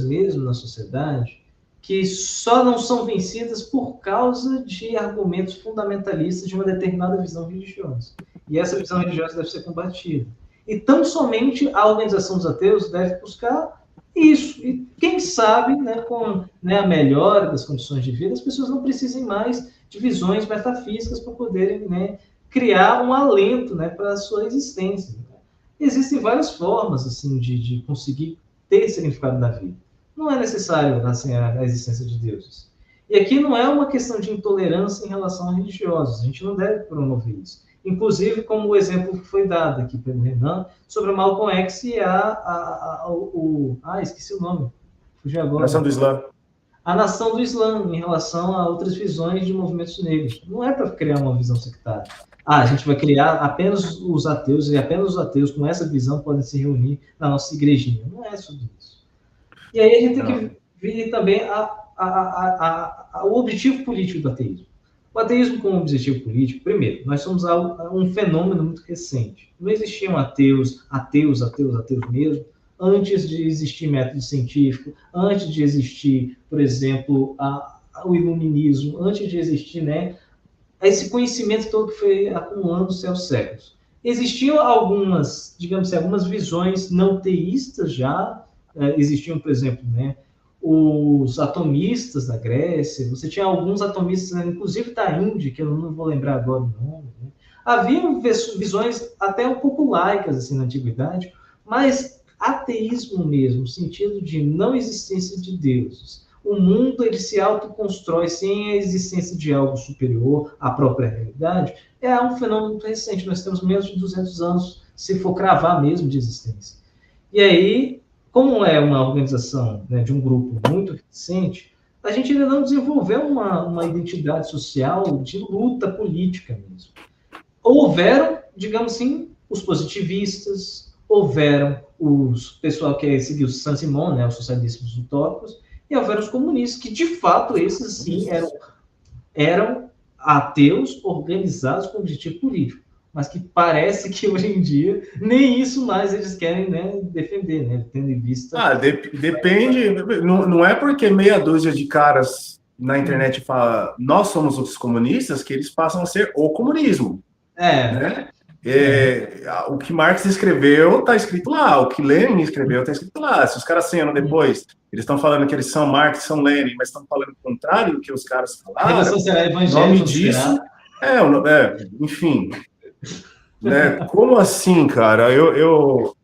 S1: mesmo na sociedade que só não são vencidas por causa de argumentos fundamentalistas de uma determinada visão religiosa. E essa visão religiosa deve ser combatida. E tão somente a organização dos ateus deve buscar isso. E quem sabe, né, com a melhora das condições de vida, as pessoas não precisem mais de visões metafísicas para poderem, né, criar um alento, né, para a sua existência. Existem várias formas assim de conseguir ter significado na vida. Não é necessário assim, a existência de deuses. E aqui não é uma questão de intolerância em relação a religiosos. A gente não deve promover isso. Inclusive, como o exemplo que foi dado aqui pelo Renan, sobre o Malcolm X e esqueci o nome. Fugiu agora.
S2: Nação do Islã.
S1: A nação do Islã, em relação a outras visões de movimentos negros. Não é para criar uma visão sectária. A gente vai criar apenas os ateus, e apenas os ateus com essa visão podem se reunir na nossa igrejinha. Não é sobre isso. E aí a gente tem que ver também o objetivo político do ateísmo. O ateísmo como objetivo político, primeiro, nós somos um fenômeno muito recente. Não existiam ateus mesmo, antes de existir método científico, antes de existir, por exemplo, o iluminismo, antes de existir, né, esse conhecimento todo que foi acumulando-se aos séculos. Existiam algumas, digamos assim, algumas visões não teístas já, existiam, por exemplo, né, os atomistas da Grécia, você tinha alguns atomistas, inclusive da Índia, que eu não vou lembrar agora o nome, né? Havia visões até um pouco laicas assim, na antiguidade, mas ateísmo mesmo, no sentido de não existência de deuses. O mundo ele se autoconstrói sem a existência de algo superior à própria realidade, é um fenômeno muito recente. Nós temos menos de 200 anos, se for cravar mesmo, de existência. E aí, como é uma organização, né, de um grupo muito recente, a gente ainda não desenvolveu uma identidade social de luta política mesmo. Houveram, digamos assim, os positivistas, houveram os pessoal que seguiu o Saint-Simon, né, os socialistas utópicos, e houveram os comunistas, que de fato esses sim eram ateus organizados com objetivo político, mas que parece que hoje em dia nem isso mais eles querem, né, defender, né, tendo em vista...
S2: Depende, não é porque meia dúzia de caras na internet fala nós somos os comunistas que eles passam a ser o comunismo. Né? O que Marx escreveu está escrito lá, o que Lenin escreveu está escrito lá. Se os caras 100 anos depois eles estão falando que eles são Marx, são Lenin, mas estão falando o contrário do que os caras falaram, o nome disso enfim, né? Como assim, cara? Eu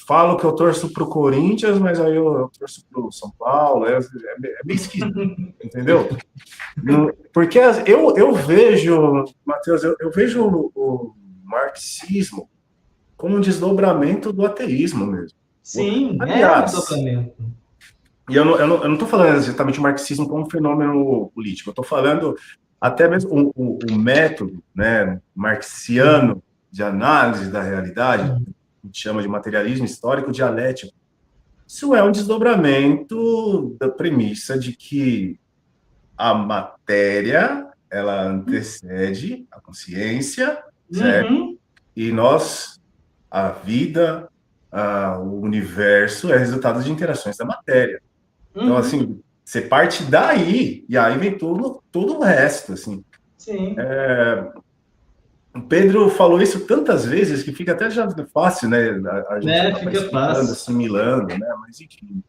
S2: falo que eu torço pro Corinthians, mas aí eu torço pro São Paulo, é bem esquisito, entendeu? Porque eu vejo, Matheus, eu vejo o marxismo como um desdobramento do ateísmo mesmo.
S1: Sim,
S2: aliás,
S1: um desdobramento.
S2: E eu não estou falando exatamente o marxismo como um fenômeno político, eu estou falando até mesmo o método, né, marxiano de análise da realidade, a gente chama de materialismo histórico dialético. Isso é um desdobramento da premissa de que a matéria ela antecede a consciência, certo? E a vida, o universo é resultado de interações da matéria. Então, assim, você parte daí, e aí vem todo o resto, assim.
S1: Sim.
S2: O Pedro falou isso tantas vezes que fica até já fácil, né? A gente
S1: fica fácil.
S2: assimilando, né? Mas, enfim,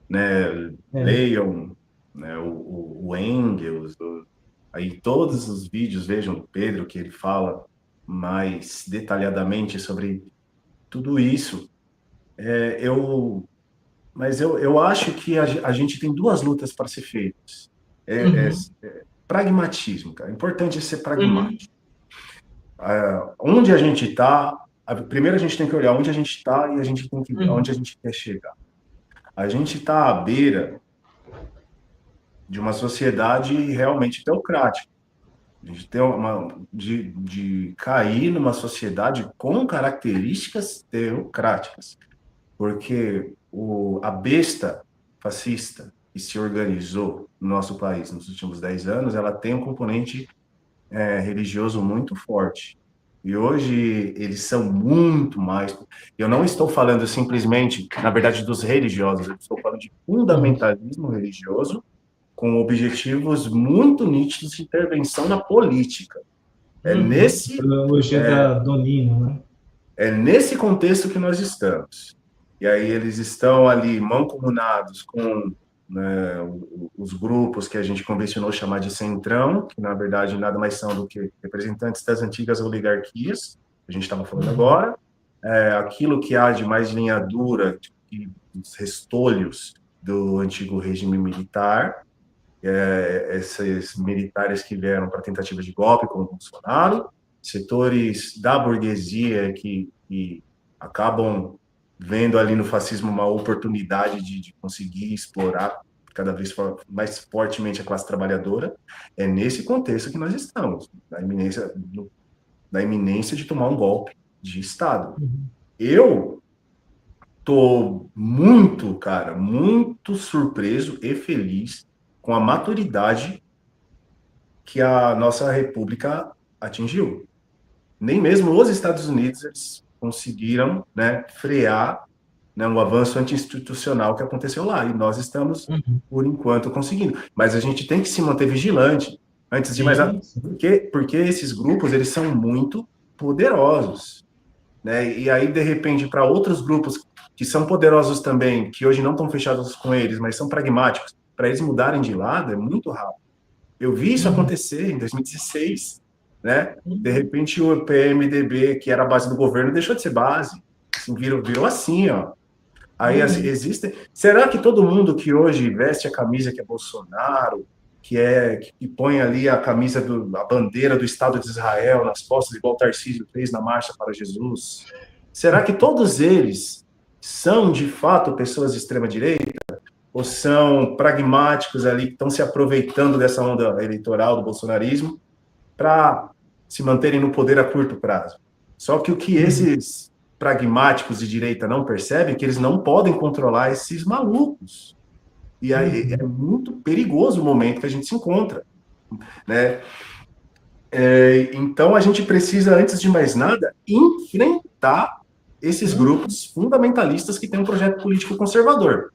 S2: né? Leiam, né? O Engels, aí todos os vídeos, vejam do Pedro, que ele fala mais detalhadamente sobre tudo isso. Mas eu acho que a gente tem duas lutas para ser feitas. Pragmatismo, cara. É importante ser pragmático. Onde a gente está, primeiro a gente tem que olhar onde a gente está e a gente tem que ver onde a gente quer chegar. A gente está à beira de uma sociedade realmente teocrática. A gente tem de cair numa sociedade com características teocráticas. Porque a besta fascista que se organizou no nosso país nos últimos 10 anos, ela tem um componente religioso muito forte. E hoje eles são muito mais. Eu não estou falando simplesmente, na verdade, dos religiosos, eu estou falando de fundamentalismo religioso com objetivos muito nítidos de intervenção na política. É nesse
S1: domínio, né?
S2: É nesse contexto que nós estamos. E aí eles estão ali mancomunados com, né, os grupos que a gente convencionou chamar de centrão, que na verdade nada mais são do que representantes das antigas oligarquias, que a gente estava falando agora, aquilo que há de mais linha dura, dos restolhos do antigo regime militar, esses militares que vieram para tentativa de golpe com o Bolsonaro, setores da burguesia que acabam vendo ali no fascismo uma oportunidade de conseguir explorar cada vez mais fortemente a classe trabalhadora. É nesse contexto que nós estamos, na iminência de tomar um golpe de Estado. Eu estou muito, cara, muito surpreso e feliz com a maturidade que a nossa república atingiu. Nem mesmo os Estados Unidos eles conseguiram, né, frear, né, o avanço anti-institucional que aconteceu lá. E nós estamos, por enquanto, conseguindo. Mas a gente tem que se manter vigilante, antes de mais nada. Porque esses grupos eles são muito poderosos. Né? E aí, de repente, para outros grupos que são poderosos também, que hoje não estão fechados com eles, mas são pragmáticos, para eles mudarem de lado, é muito rápido. Eu vi isso acontecer em 2016, né? De repente o PMDB, que era a base do governo, deixou de ser base. Assim, virou assim, ó. Aí assim, existem... Será que todo mundo que hoje veste a camisa que é Bolsonaro, que põe ali a camisa, a bandeira do Estado de Israel nas costas, igual o Tarcísio fez na Marcha para Jesus, será que todos eles são, de fato, pessoas de extrema-direita? Ou são pragmáticos ali, que estão se aproveitando dessa onda eleitoral do bolsonarismo para se manterem no poder a curto prazo? Só que o que esses pragmáticos de direita não percebem é que eles não podem controlar esses malucos. E aí é muito perigoso o momento que a gente se encontra, né? Então a gente precisa, antes de mais nada, enfrentar esses grupos fundamentalistas que têm um projeto político conservador.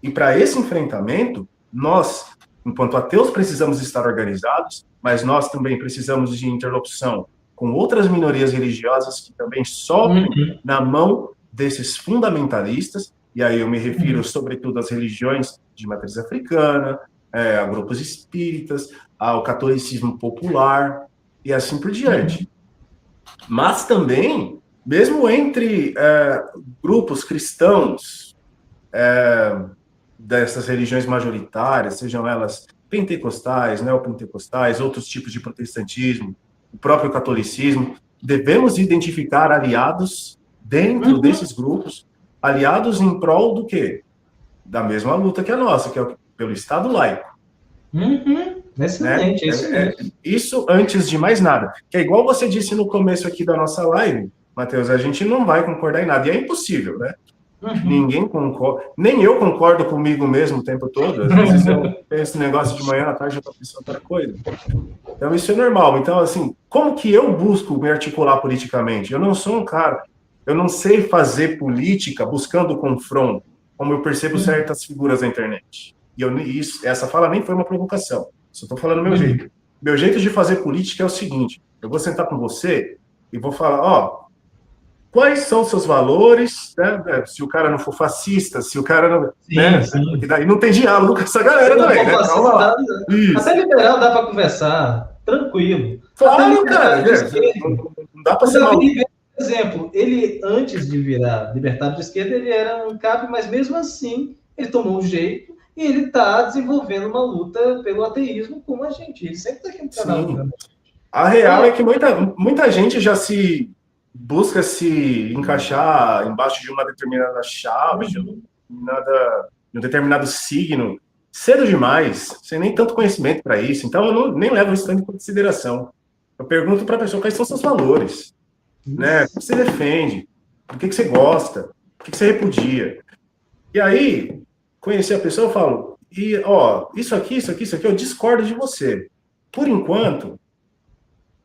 S2: E para esse enfrentamento, nós, enquanto ateus, precisamos estar organizados, mas nós também precisamos de interlocução com outras minorias religiosas que também sofrem na mão desses fundamentalistas, e aí eu me refiro sobretudo às religiões de matriz africana, a grupos espíritas, ao catolicismo popular, e assim por diante. Mas também, mesmo entre grupos cristãos, dessas religiões majoritárias, sejam elas pentecostais, neopentecostais, outros tipos de protestantismo, o próprio catolicismo, devemos identificar aliados dentro desses grupos, aliados em prol do quê? Da mesma luta que a nossa, que é pelo Estado laico.
S1: Excelente,
S2: né?
S1: isso mesmo.
S2: Isso antes de mais nada. Que é igual você disse no começo aqui da nossa live, Matheus, a gente não vai concordar em nada, e é impossível, né? Ninguém concorda, nem eu concordo comigo mesmo o tempo todo. Às vezes eu penso negócio de manhã, à tarde eu estou pensando outra coisa. Então isso é normal. Então, assim, como que eu busco me articular politicamente? Eu não sou um cara, eu não sei fazer política buscando confronto, como eu percebo certas figuras na internet. E essa fala nem foi uma provocação, só estou falando meu jeito. Meu jeito de fazer política é o seguinte: eu vou sentar com você e vou falar, quais são os seus valores, né? Se o cara não for fascista, se o cara não... Porque daí não tem diálogo com essa galera também, né?
S1: Até liberal dá para conversar, tranquilo.
S2: Claro, cara. Não dá para ser mal.
S1: Por exemplo, ele, antes de virar libertário de esquerda, ele era um cap, mas mesmo assim, ele tomou um jeito e ele está desenvolvendo uma luta pelo ateísmo com a gente. Ele sempre está aqui no canal.
S2: A real é que muita gente já busca se encaixar embaixo de uma determinada chave, de um determinado signo, cedo demais, sem nem tanto conhecimento para isso. Então, eu nem levo isso tanto em consideração. Eu pergunto para a pessoa quais são seus valores, né? O que você defende, o que você gosta, o que você repudia. E aí, conhecer a pessoa, eu falo, e ó, isso aqui, eu discordo de você. Por enquanto,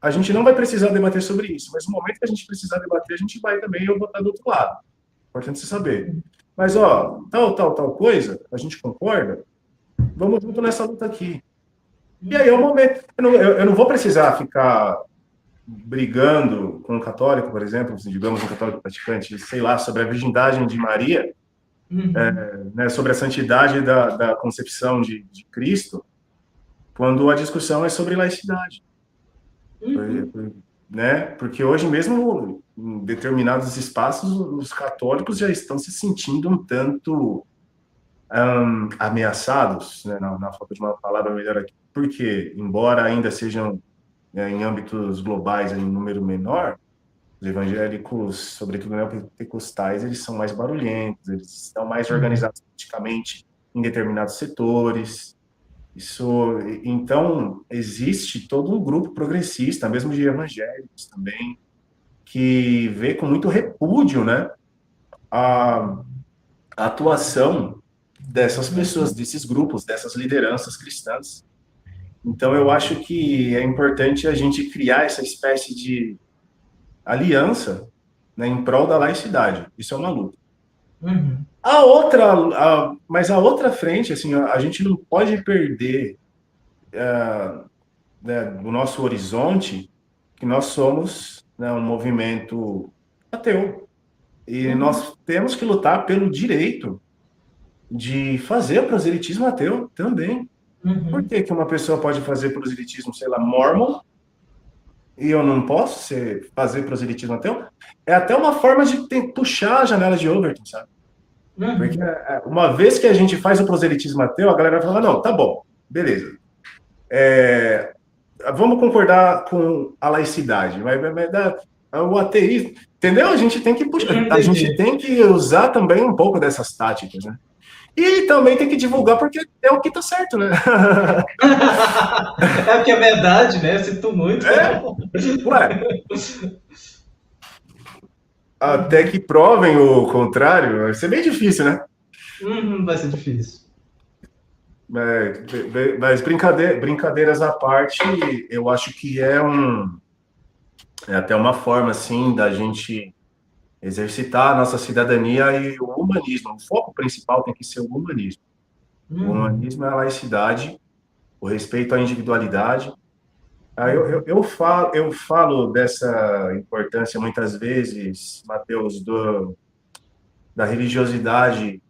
S2: a gente não vai precisar debater sobre isso, mas no momento que a gente precisar debater, a gente vai também, eu vou estar do outro lado. Importante você saber. Mas, ó, tal coisa, a gente concorda, vamos junto nessa luta aqui. E aí é o momento. Eu não vou precisar ficar brigando com um católico, por exemplo, digamos um católico praticante, sei lá, sobre a virgindade de Maria, né, sobre a santidade da concepção de Cristo, quando a discussão é sobre laicidade. Né? Porque hoje mesmo, em determinados espaços, os católicos já estão se sentindo um tanto ameaçados, né, na falta de uma palavra melhor aqui, porque, embora ainda sejam em âmbitos globais em número menor, os evangélicos, sobretudo neopentecostais, eles são mais barulhentos, eles estão mais organizados politicamente em determinados setores. Então, existe todo um grupo progressista, mesmo de evangélicos também, que vê com muito repúdio, né, a atuação dessas pessoas, desses grupos, dessas lideranças cristãs. Então, eu acho que é importante a gente criar essa espécie de aliança, né, em prol da laicidade. Isso é uma luta. Mas a outra frente, assim, a gente não pode perder né, do nosso horizonte que nós somos, né, um movimento ateu. E nós temos que lutar pelo direito de fazer o proselitismo ateu também. Por que uma pessoa pode fazer proselitismo, sei lá, mormon, e eu não posso fazer proselitismo ateu? É até uma forma de puxar a janela de Overton, sabe? Porque uma vez que a gente faz o proselitismo ateu, a galera vai falar, não, tá bom, beleza. Vamos concordar com a laicidade, vai dar o ateísmo, entendeu? A gente tem que puxar, a gente tem que usar também um pouco dessas táticas, né? E também tem que divulgar porque é o que tá certo, né?
S1: É o que é verdade, né? Eu sinto muito.
S2: Ué. Até que provem o contrário, vai ser bem difícil, né?
S1: Vai ser difícil.
S2: Mas brincadeiras à parte, eu acho que é até uma forma, assim, da gente exercitar a nossa cidadania e o humanismo. O foco principal tem que ser o humanismo. O humanismo é a laicidade, o respeito à individualidade. Eu falo dessa importância muitas vezes, Mateus, da religiosidade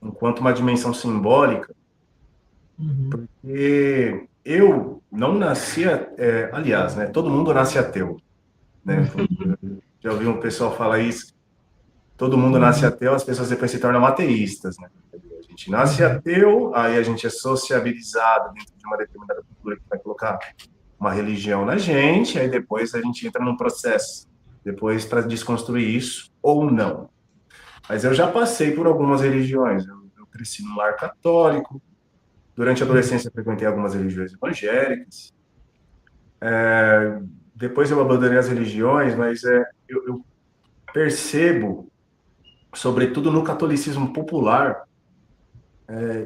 S2: enquanto uma dimensão simbólica, porque eu não nasci, aliás, né, todo mundo nasce ateu, né? Já ouvi um pessoal falar isso, todo mundo nasce ateu, as pessoas depois se tornam ateístas, né? A gente nasce ateu, aí a gente é sociabilizado dentro de uma determinada cultura que vai colocar uma religião na gente, aí depois a gente entra num processo, depois para desconstruir isso ou não. Mas eu já passei por algumas religiões, eu cresci num lar católico, durante a adolescência frequentei algumas religiões evangélicas, depois eu abandonei as religiões, mas eu percebo, sobretudo no catolicismo popular,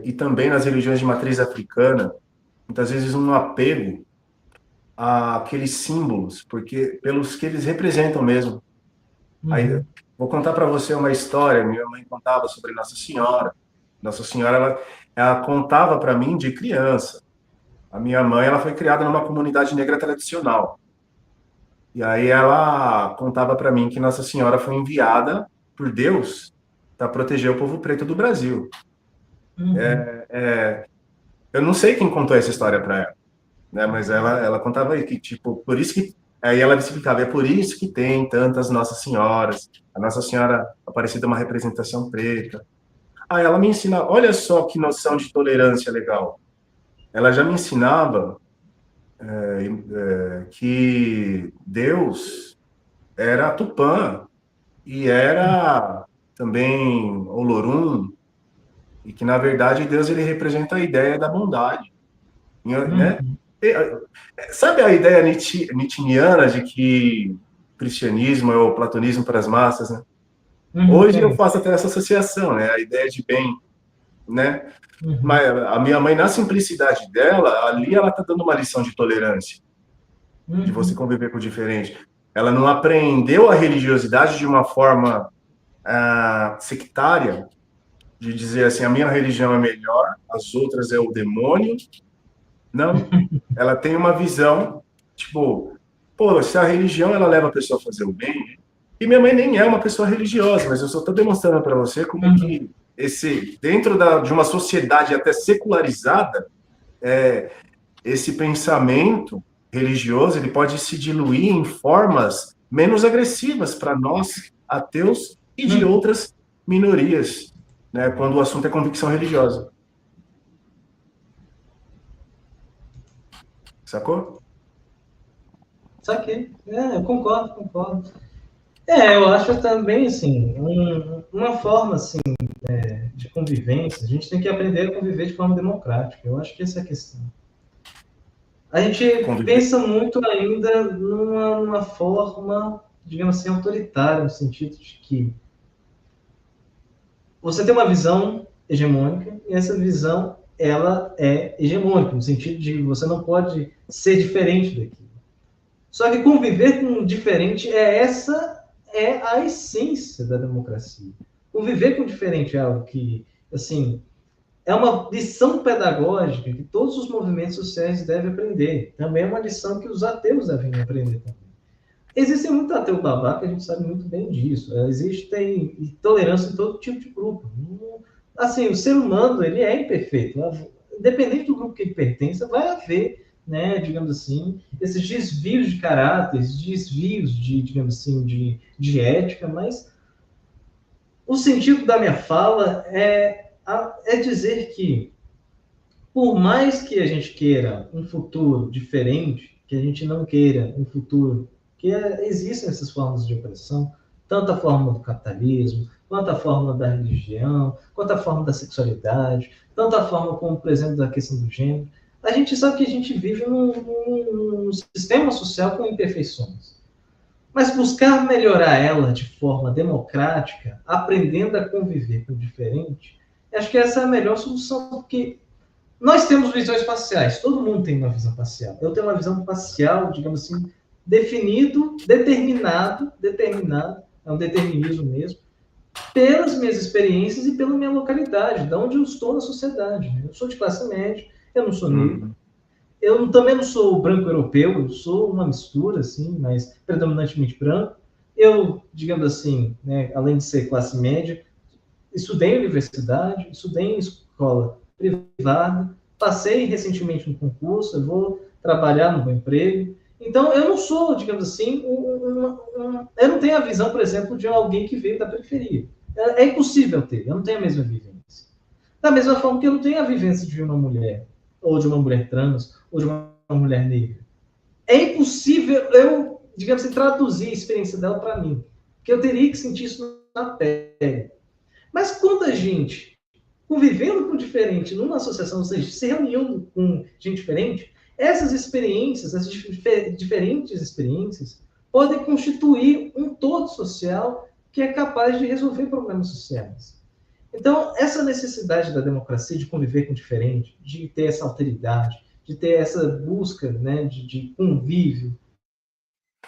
S2: e também nas religiões de matriz africana, muitas vezes um apego àqueles símbolos, porque pelos que eles representam mesmo. Aí, vou contar para você uma história. Minha mãe contava sobre Nossa Senhora. Nossa Senhora, ela contava para mim de criança. A minha mãe, ela foi criada numa comunidade negra tradicional. E aí ela contava para mim que Nossa Senhora foi enviada por Deus para proteger o povo preto do Brasil. Eu não sei quem contou essa história para ela, né? Mas ela contava aí que, tipo, por isso que... Aí ela explicava, é por isso que tem tantas Nossas Senhoras. A Nossa Senhora Aparecida é uma representação preta. Aí ela me ensina, olha só que noção de tolerância legal. Ela já me ensinava que Deus era Tupã e era também Olorum, e que, na verdade, Deus ele representa a ideia da bondade, né? Sabe a ideia nietzschiana de que o cristianismo é o platonismo para as massas, né? Hoje eu faço até essa associação, né? A ideia de bem, né? Mas a minha mãe, na simplicidade dela, ali ela está dando uma lição de tolerância, de você conviver com o diferente. Ela não aprendeu a religiosidade de uma forma sectária, de dizer assim, a minha religião é melhor, as outras é o demônio. Não, ela tem uma visão, tipo, pô, se a religião ela leva a pessoa a fazer o bem, e minha mãe nem é uma pessoa religiosa, mas eu só estou demonstrando para você como que dentro de uma sociedade até secularizada, esse pensamento religioso ele pode se diluir em formas menos agressivas para nós ateus e de outras minorias, né, quando o assunto é convicção religiosa. Sacou?
S1: Saquei. Eu concordo. Eu acho também, assim, uma forma, assim, de convivência, a gente tem que aprender a conviver de forma democrática. Eu acho que essa é a questão. A gente pensa muito ainda numa forma, digamos assim, autoritária, no sentido de que você tem uma visão hegemônica e essa visão ela é hegemônica, no sentido de que você não pode ser diferente daquilo. Só que conviver com o diferente essa é a essência da democracia. Conviver com o diferente é algo que, assim, é uma lição pedagógica que todos os movimentos sociais devem aprender. Também é uma lição que os ateus devem aprender também. Existem muito ateu babaca, a gente sabe muito bem disso. Existe intolerância em todo tipo de grupo. Assim, o ser humano, ele é imperfeito. Independente do grupo que ele pertence, vai haver, né, digamos assim, esses desvios de caráter, desvios de, digamos assim, de ética, mas o sentido da minha fala é dizer que, por mais que a gente queira um futuro diferente, que a gente não queira um futuro que existem essas formas de opressão, tanto a forma do capitalismo, quanto a forma da religião, quanto a forma da sexualidade, tanto a forma como, por exemplo, da questão do gênero, a gente sabe que a gente vive num sistema social com imperfeições. Mas buscar melhorar ela de forma democrática, aprendendo a conviver com o diferente, acho que essa é a melhor solução, porque nós temos visões parciais, todo mundo tem uma visão parcial. Eu tenho uma visão parcial, digamos assim, determinado, é um determinismo mesmo, pelas minhas experiências e pela minha localidade, de onde eu estou na sociedade. Eu sou de classe média, eu não sou negro, eu também não sou branco europeu, eu sou uma mistura, assim, mas predominantemente branco. Eu, digamos assim, né, além de ser classe média, estudei em universidade, estudei em escola privada, passei recentemente no concurso, eu vou trabalhar no meu emprego. Então, eu não sou, digamos assim, eu não tenho a visão, por exemplo, de alguém que veio da periferia. É impossível ter, eu não tenho a mesma vivência. Da mesma forma que eu não tenho a vivência de uma mulher, ou de uma mulher trans, ou de uma mulher negra. É impossível eu, digamos assim, traduzir a experiência dela para mim, porque eu teria que sentir isso na pele. Mas quando a gente, convivendo com o diferente numa associação, ou seja, se reunindo com gente diferente, essas experiências, essas diferentes experiências, podem constituir um todo social que é capaz de resolver problemas sociais. Então, essa necessidade da democracia de conviver com o diferente, de ter essa alteridade, de ter essa busca, né, de convívio,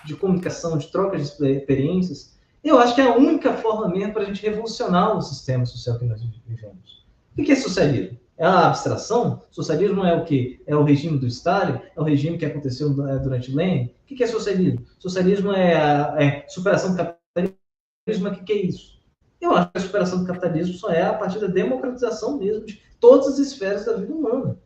S1: de comunicação, de troca de experiências, eu acho que é a única forma mesmo para a gente revolucionar o sistema social que nós vivemos. O que é socialismo? É a abstração? Socialismo é o quê? É o regime do Stalin? É o regime que aconteceu durante Lenin? O que é socialismo? Socialismo é superação do capitalismo. O que é isso? Eu acho que a superação do capitalismo só é a partir da democratização mesmo de todas as esferas da vida humana.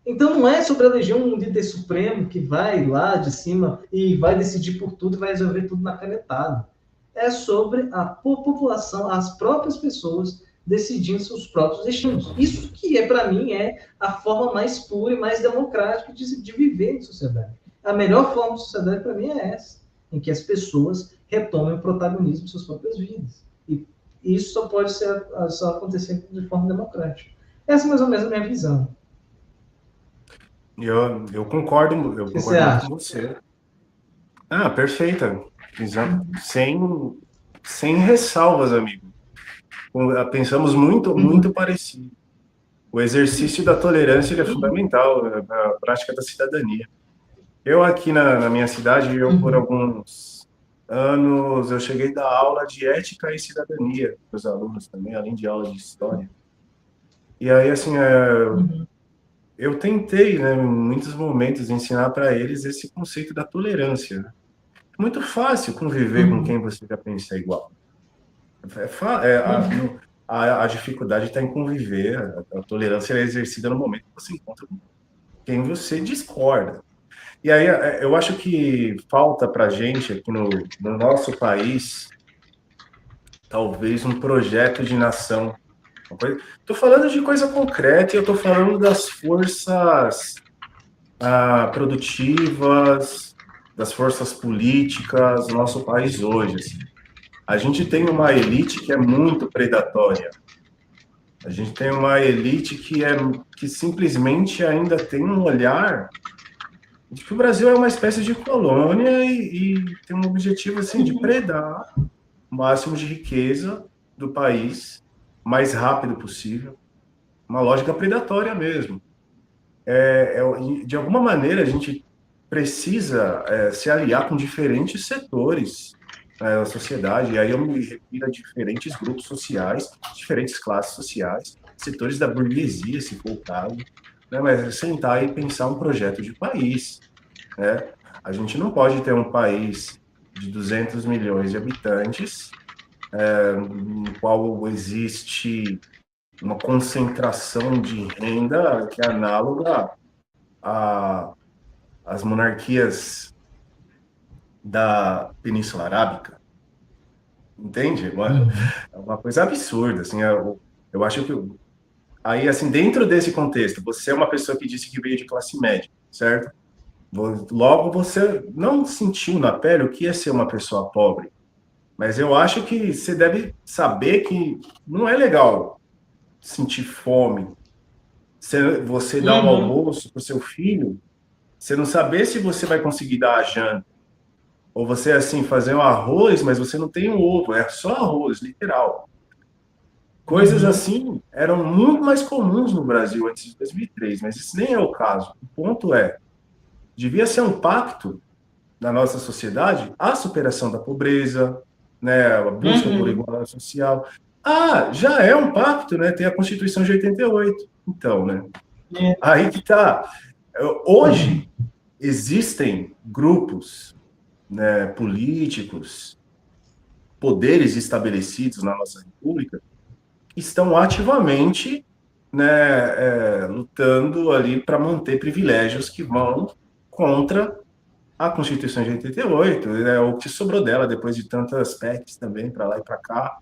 S1: Então não é sobre eleger um líder supremo que vai lá de cima e vai decidir por tudo e vai resolver tudo na canetada. É sobre a população, as próprias pessoas decidindo seus próprios destinos. Isso que para mim a forma mais pura e mais democrática de viver em sociedade. A melhor forma de sociedade para mim é essa, em que as pessoas retomem o protagonismo de suas próprias vidas. E isso só pode só acontecer de forma democrática. Essa é mais ou menos a minha visão.
S2: Eu concordo muito com você. Ah, perfeita. Sem sem ressalvas, amigo. Pensamos muito parecido. O exercício da tolerância ele é fundamental na prática da cidadania. Eu aqui na minha cidade, por alguns anos, eu cheguei a dar aula de ética e cidadania para os alunos também, além de aula de história. E aí, assim, eu tentei, né, em muitos momentos, ensinar para eles esse conceito da tolerância. Né? É muito fácil conviver com quem você já pensa igual. A dificuldade está em conviver, a tolerância é exercida no momento que você encontra com quem você discorda. E aí eu acho que falta para a gente aqui no nosso país talvez um projeto de nação. Estou falando de coisa concreta e eu estou falando das forças produtivas, das forças políticas do nosso país hoje. Assim. A gente tem uma elite que é muito predatória. A gente tem uma elite que simplesmente ainda tem um olhar de que o Brasil é uma espécie de colônia e tem um objetivo assim de predar o máximo de riqueza do país o mais rápido possível. Uma lógica predatória mesmo. De alguma maneira, a gente precisa se aliar com diferentes setores da sociedade, e aí eu me refiro a diferentes grupos sociais, diferentes classes sociais, setores da burguesia, se for o caso, né? Mas sentar e pensar um projeto de país. Né? A gente não pode ter um país de 200 milhões de habitantes, no qual existe uma concentração de renda que é análoga às monarquias da Península Arábica. Entende? É uma coisa absurda. Assim, eu acho que... Aí, assim, dentro desse contexto, você é uma pessoa que disse que veio de classe média, certo? Logo, você não sentiu na pele o que é ser uma pessoa pobre. Mas eu acho que você deve saber que não é legal sentir fome. Você dá um almoço para o seu filho, você não saber se você vai conseguir dar a janta. Ou você, assim, fazer um arroz, mas você não tem um ovo, é só arroz, literal. Coisas assim eram muito mais comuns no Brasil antes de 2003, mas isso nem é o caso. O ponto é, devia ser um pacto na nossa sociedade a superação da pobreza, né, a busca por igualdade social. Já é um pacto, né? Tem a Constituição de 88. Então, né? Aí que tá. Hoje existem grupos, né, políticos, poderes estabelecidos na nossa república que estão ativamente, né, lutando ali para manter privilégios que vão contra a Constituição de 88, o que sobrou dela depois de tantas PECs também para lá e para cá.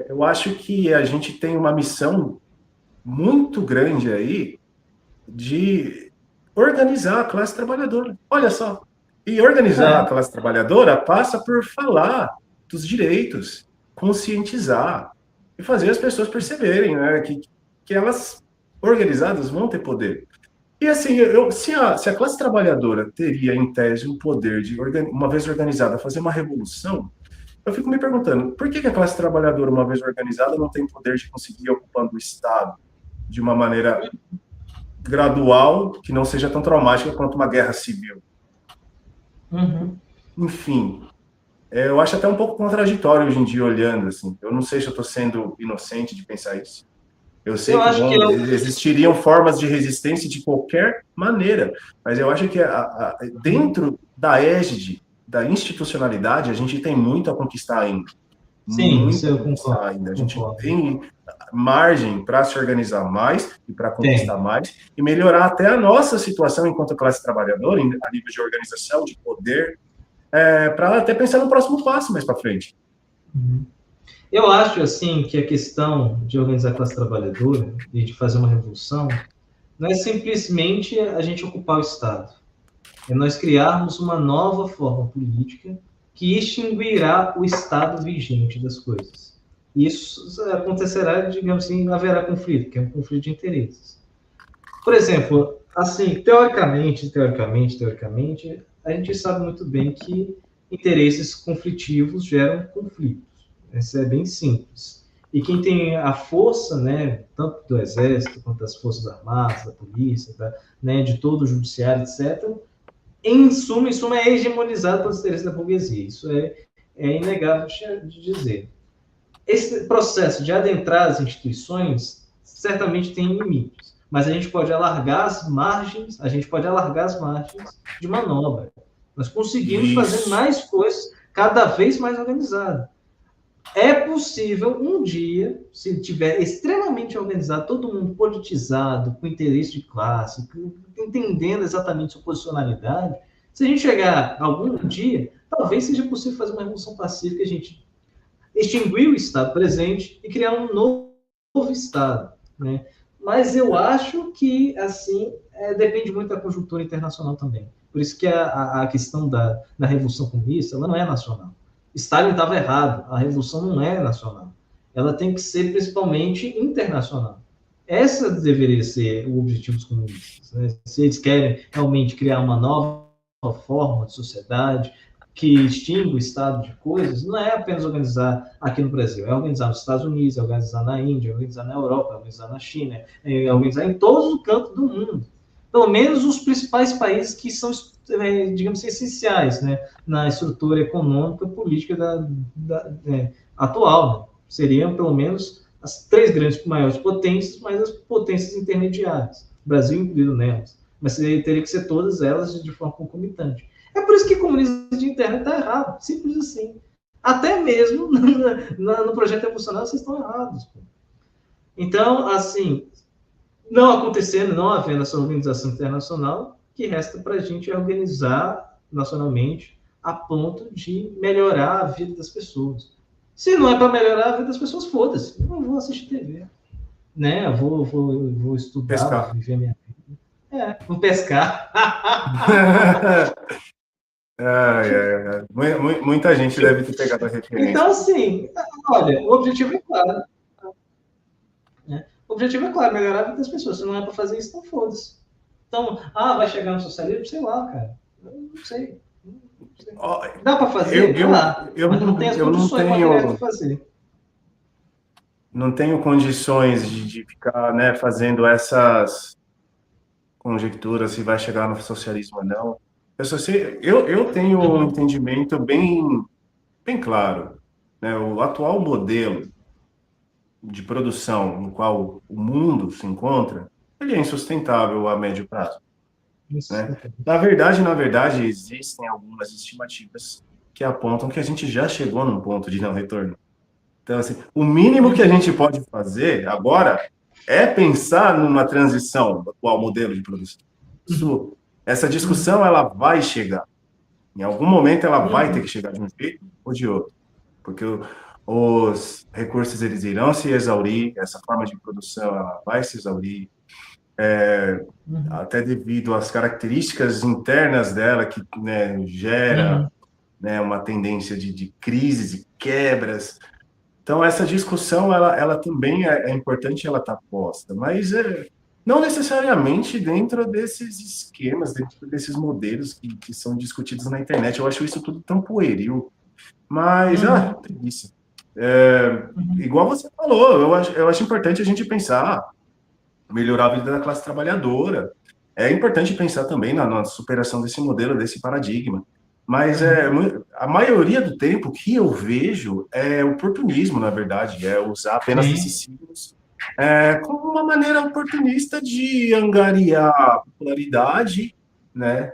S2: Eu acho que a gente tem uma missão muito grande aí de organizar a classe trabalhadora. Olha só. E organizar a classe trabalhadora passa por falar dos direitos, conscientizar e fazer as pessoas perceberem, né, que elas, organizadas, vão ter poder. E assim, se a classe trabalhadora teria, em tese, o poder de, uma vez organizada, fazer uma revolução, eu fico me perguntando, por que a classe trabalhadora, uma vez organizada, não tem poder de conseguir ocupando o Estado de uma maneira gradual, que não seja tão traumática quanto uma guerra civil? Enfim, eu acho até um pouco contraditório hoje em dia, olhando assim. Eu não sei se eu estou sendo inocente de pensar isso. Eu sei que existiriam formas de resistência de qualquer maneira, mas eu acho que dentro da égide da institucionalidade, a gente tem muito a conquistar ainda.
S1: Sim, isso eu concordo.
S2: Ainda. A gente tem margem para se organizar mais e para conquistar mais e melhorar até a nossa situação enquanto classe trabalhadora, a nível de organização, de poder, para até pensar no próximo passo mais para frente.
S1: Eu acho, assim, que a questão de organizar a classe trabalhadora e de fazer uma revolução não é simplesmente a gente ocupar o Estado. É nós criarmos uma nova forma política que extinguirá o estado vigente das coisas. Isso acontecerá, digamos assim, haverá conflito, que é um conflito de interesses. Por exemplo, assim, teoricamente, a gente sabe muito bem que interesses conflitivos geram conflitos. Isso é bem simples. E quem tem a força, né, tanto do Exército quanto das Forças Armadas, da polícia, né, de todo o judiciário, etc., em suma, é hegemonizado pelos interesses da burguesia. Isso é inegável de dizer. Esse processo de adentrar as instituições certamente tem limites, mas a gente pode alargar as margens, de manobra. Nós conseguimos fazer mais coisas cada vez mais organizadas. É possível um dia, se tiver extremamente organizado, todo mundo politizado, com interesse de classe, entendendo exatamente sua posicionalidade, se a gente chegar algum dia, talvez seja possível fazer uma revolução pacífica, a gente extinguir o Estado presente e criar um novo Estado, né? Mas eu acho que, assim, depende muito da conjuntura internacional também. Por isso que a questão da Revolução Comunista, ela não é nacional. Stalin estava errado, a Revolução não é nacional. Ela tem que ser principalmente internacional. Essa deveria ser o objetivo dos comunistas, né? Se eles querem realmente criar uma nova forma de sociedade, que extingue o estado de coisas, não é apenas organizar aqui no Brasil, é organizar nos Estados Unidos, é organizar na Índia, é organizar na Europa, é organizar na China, é organizar em todos os cantos do mundo. Pelo menos os principais países que são, digamos assim, essenciais, né, na estrutura econômica e política atual. Né? Seriam, pelo menos, as 3 grandes maiores potências, mas as potências intermediárias, o Brasil incluído nelas. Mas teria que ser todas elas de forma concomitante. É por isso que comunismo de internet está errado, simples assim. Até mesmo no projeto emocional vocês estão errados. Pô. Então, assim, não acontecendo, não havendo essa organização internacional, o que resta para a gente é organizar nacionalmente a ponto de melhorar a vida das pessoas. Se não é para melhorar a vida das pessoas, foda-se. Eu não vou assistir TV. Né? Eu vou estudar,
S2: pescar.
S1: Vou viver minha vida. Vou pescar.
S2: Muita gente deve ter pegado a referência.
S1: Então, assim, olha, o objetivo é claro. Né? O objetivo é claro, melhorar a vida das pessoas. Se não é para fazer isso, então foda-se. Então, vai chegar no socialismo? Sei lá, cara. Eu não sei. Dá para fazer? Mas não tem as condições materiais de fazer.
S2: Não tenho condições de ficar, né, fazendo essas conjecturas se vai chegar no socialismo ou não. Eu tenho um entendimento bem claro. Né? O atual modelo de produção no qual o mundo se encontra, ele é insustentável a médio prazo. Né? Na verdade, existem algumas estimativas que apontam que a gente já chegou num ponto de não retorno. Então, assim, o mínimo que a gente pode fazer agora é pensar numa transição do atual modelo de produção. Essa discussão, ela vai chegar. Em algum momento, ela vai ter que chegar de um jeito ou de outro. Porque os recursos, eles irão se exaurir, essa forma de produção, ela vai se exaurir, até devido às características internas dela, que, né, gera né, uma tendência de crises e quebras. Então, essa discussão, ela também é importante, ela está posta, mas não necessariamente dentro desses esquemas, dentro desses modelos que são discutidos na internet. Eu acho isso tudo tão pueril. Mas, preguiça. Igual você falou, eu acho importante a gente pensar, melhorar a vida da classe trabalhadora. É importante pensar também na superação desse modelo, desse paradigma. Mas a maioria do tempo que eu vejo é oportunismo, na verdade, é usar apenas esses signos como uma maneira oportunista de angariar popularidade, né?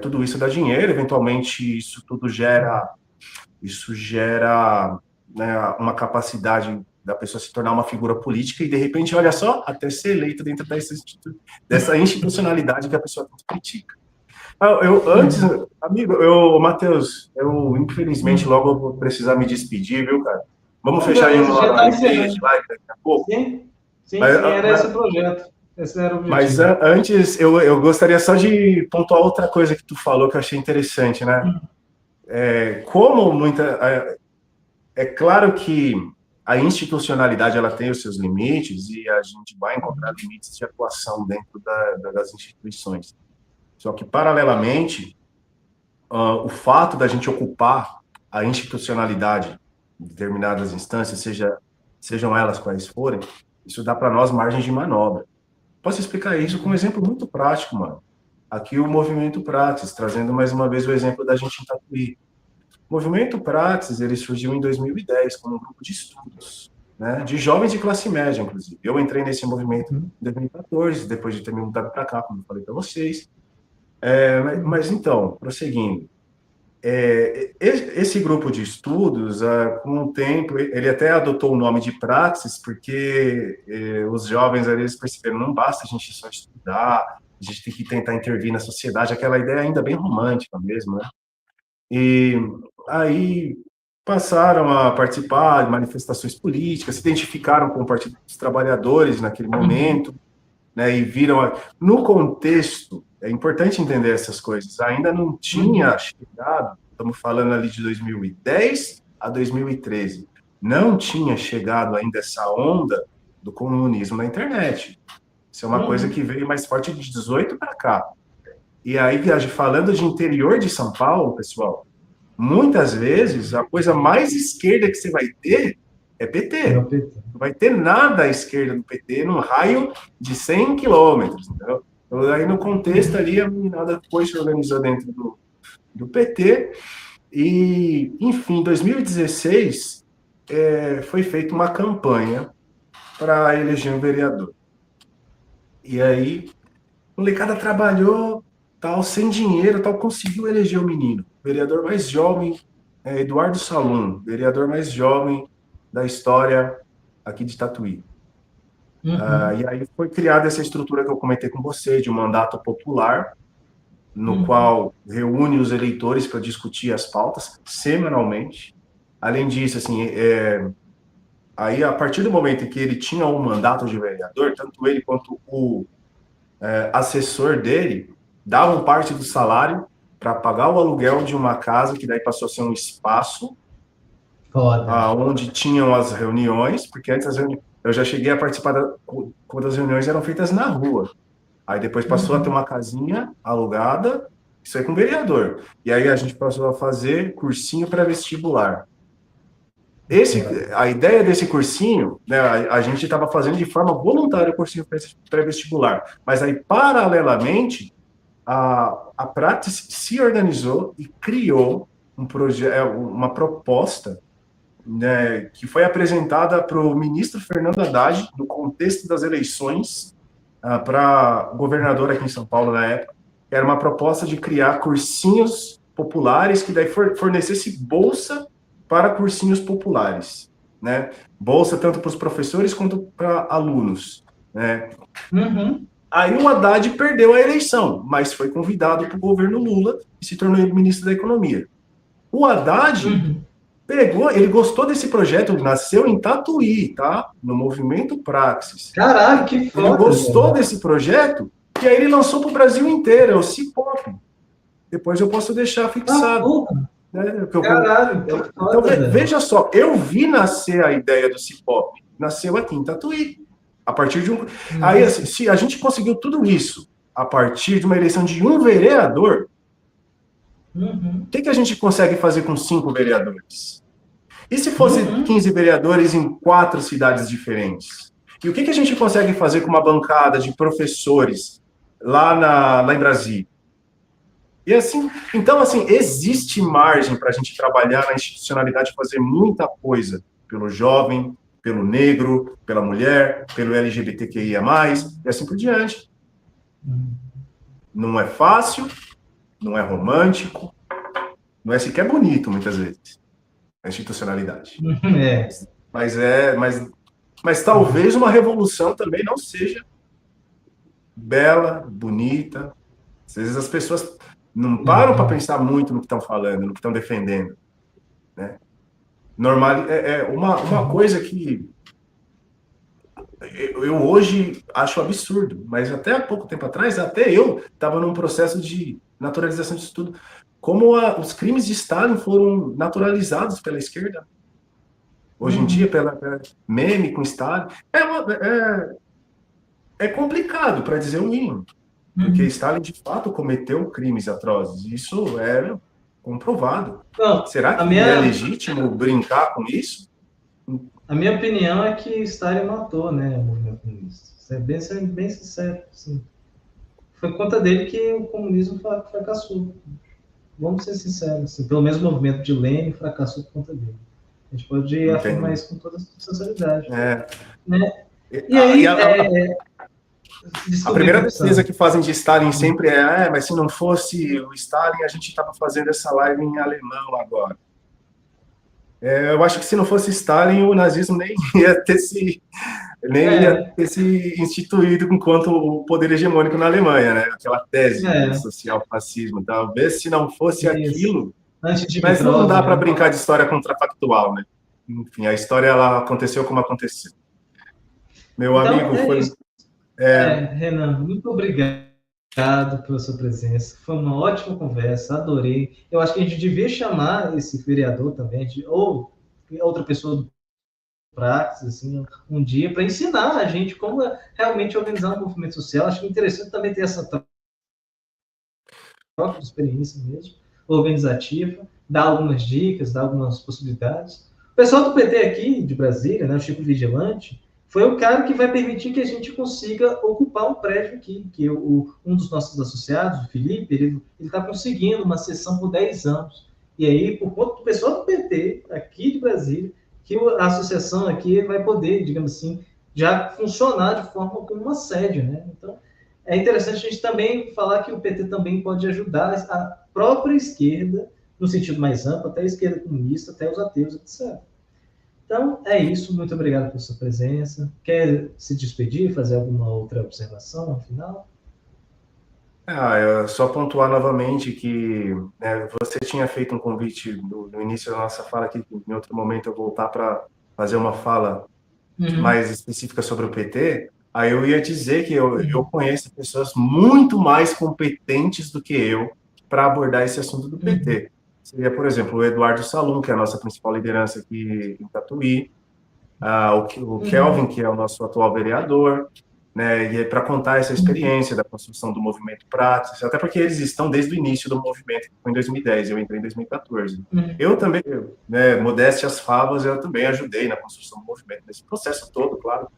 S2: Tudo isso dá dinheiro, eventualmente isso tudo gera né, uma capacidade da pessoa se tornar uma figura política e, de repente, olha só, até ser eleito dentro dessa institucionalidade que a pessoa tanto critica. Antes, amigo, Matheus, infelizmente logo vou precisar me despedir, viu, cara? Vamos fechar em uma hora e meia de live daqui a pouco?
S1: Sim, era esse o projeto. Esse era o objetivo.
S2: Mas antes, eu gostaria só de pontuar outra coisa que tu falou que eu achei interessante, né? É claro que a institucionalidade ela tem os seus limites e a gente vai encontrar limites de atuação dentro das instituições. Só que, paralelamente, o fato da gente ocupar a institucionalidade de determinadas instâncias, sejam elas quais forem, isso dá para nós margem de manobra. Posso explicar isso com um exemplo muito prático, mano. Aqui o Movimento Praxis, trazendo mais uma vez o exemplo da gente em Tatuí. O Movimento Praxis, ele surgiu em 2010 como um grupo de estudos, né, de jovens de classe média, inclusive. Eu entrei nesse movimento em 2014, depois de ter me mudado para cá, como eu falei para vocês. Mas então, prosseguindo, esse grupo de estudos, com o tempo, ele até adotou o nome de Praxis, porque os jovens ali, eles perceberam, não basta a gente só estudar, a gente tem que tentar intervir na sociedade, aquela ideia ainda bem romântica mesmo, né? E aí passaram a participar de manifestações políticas, se identificaram com o Partido dos Trabalhadores naquele momento, né, e viram... No contexto, é importante entender essas coisas, ainda não tinha chegado, estamos falando ali de 2010 a 2013, não tinha chegado ainda essa onda do comunismo na internet. Isso é uma coisa que veio mais forte de 18 para cá. E aí, falando de interior de São Paulo, pessoal, muitas vezes a coisa mais esquerda que você vai ter é PT. Não vai ter nada à esquerda do PT num raio de 100 quilômetros, entendeu? Então, aí no contexto ali, a meninada depois se organizou dentro do PT e, enfim, em 2016 foi feita uma campanha para eleger um vereador. E aí, a molecada trabalhou, tal, sem dinheiro, tal, conseguiu eleger o menino. O vereador mais jovem, Eduardo Salum, vereador mais jovem da história aqui de Tatuí. E aí foi criada essa estrutura que eu comentei com você, de um mandato popular, no qual reúne os eleitores para discutir as pautas semanalmente. Além disso, assim, aí a partir do momento em que ele tinha um mandato de vereador, tanto ele quanto o assessor dele davam parte do salário para pagar o aluguel de uma casa, que daí passou a ser um espaço onde tinham as reuniões, porque antes eu já cheguei a participar quando as reuniões eram feitas na rua. Aí depois passou a ter uma casinha alugada, isso aí com o vereador. E aí a gente passou a fazer cursinho pré-vestibular. A ideia desse cursinho, né, a gente estava fazendo de forma voluntária o cursinho pré-vestibular, mas aí, paralelamente, a Praxis se organizou e criou uma proposta, né, que foi apresentada para o ministro Fernando Haddad, no contexto das eleições para governador aqui em São Paulo na época. Era uma proposta de criar cursinhos populares que daí fornecesse bolsa para cursinhos populares, né? Bolsa tanto para os professores quanto para alunos, né? Aí o Haddad perdeu a eleição, mas foi convidado para o governo Lula e se tornou ministro da Economia. O Haddad ele gostou desse projeto, nasceu em Tatuí, tá? No Movimento Praxis.
S1: Caralho, que foda!
S2: Ele gostou desse projeto e aí ele lançou para o Brasil inteiro, é o Cipop. Depois eu posso deixar fixado.
S1: Caralho,
S2: então, veja só, eu vi nascer a ideia do Cipop, nasceu aqui em Tatuí, a partir de Aí, assim, se a gente conseguiu tudo isso a partir de uma eleição de um vereador, o que a gente consegue fazer com 5 vereadores? E se fosse 15 vereadores em 4 cidades diferentes? E o que a gente consegue fazer com uma bancada de professores lá em Brasília? E assim, então, assim, existe margem para a gente trabalhar na institucionalidade, fazer muita coisa pelo jovem, pelo negro, pela mulher, pelo LGBTQIA+, e assim por diante. Não é fácil, não é romântico, não é sequer bonito, muitas vezes, a institucionalidade. Mas talvez uma revolução também não seja bela, bonita. Às vezes as pessoas não param para pensar muito no que estão falando, no que estão defendendo, né? Normal, uma coisa que eu hoje acho absurdo, mas até há pouco tempo atrás, até eu estava num processo de naturalização disso tudo. Como os crimes de Stalin foram naturalizados pela esquerda. Hoje em dia, pela meme com Stalin. É complicado, para dizer o mínimo. Porque Stalin, de fato, cometeu crimes atrozes. Isso comprovado.
S1: Não,
S2: Será que é legítimo brincar com isso?
S1: A minha opinião é que Stalin matou, né, o movimento comunista. Isso é bem sincero. Assim. Foi conta dele que o comunismo fracassou. Vamos ser sinceros. Assim. Pelo menos o movimento de Lenin fracassou por conta dele. A gente pode afirmar isso com toda sinceridade. Né? E aí,
S2: a primeira defesa que fazem de Stalin sempre mas se não fosse o Stalin, a gente estava fazendo essa live em alemão agora. Eu acho que se não fosse Stalin, o nazismo nem ia ter se instituído enquanto o poder hegemônico na Alemanha, né? Aquela tese do social-fascismo. Talvez se não fosse aquilo... Mas não dá para brincar de história contrafactual, né? Enfim, a história ela aconteceu como aconteceu. Meu amigo, foi...
S1: Renan, muito obrigado pela sua presença. Foi uma ótima conversa, adorei. Eu acho que a gente devia chamar esse vereador também, ou outra pessoa do Praxis, assim, um dia, para ensinar a gente como realmente organizar um movimento social. Acho que é interessante também ter essa troca de experiência mesmo, organizativa, dar algumas dicas, dar algumas possibilidades. O pessoal do PT aqui, de Brasília, né, o Chico Vigilante, foi o cara que vai permitir que a gente consiga ocupar um prédio aqui, que um dos nossos associados, o Felipe, ele está conseguindo uma sessão por 10 anos. E aí, por conta do pessoal do PT, aqui de Brasília, que a associação aqui vai poder, digamos assim, já funcionar de forma como uma sede, né? Então, é interessante a gente também falar que o PT também pode ajudar a própria esquerda, no sentido mais amplo, até a esquerda comunista, até os ateus, etc. Então, é isso. Muito obrigado pela sua presença. Quer se despedir, fazer alguma outra observação no final?
S2: Só pontuar novamente que você tinha feito um convite no início da nossa fala, que em outro momento eu voltar para fazer uma fala mais específica sobre o PT. Aí eu ia dizer que eu conheço pessoas muito mais competentes do que eu para abordar esse assunto do PT. Seria, por exemplo, o Eduardo Salum, que é a nossa principal liderança aqui em Tatuí, o Kelvin, que é o nosso atual vereador, né, e para contar essa experiência da construção do movimento Praxis, até porque eles estão desde o início do movimento, que foi em 2010, eu entrei em 2014. Eu também, modéstia às favas, eu também ajudei na construção do movimento, nesse processo todo, claro,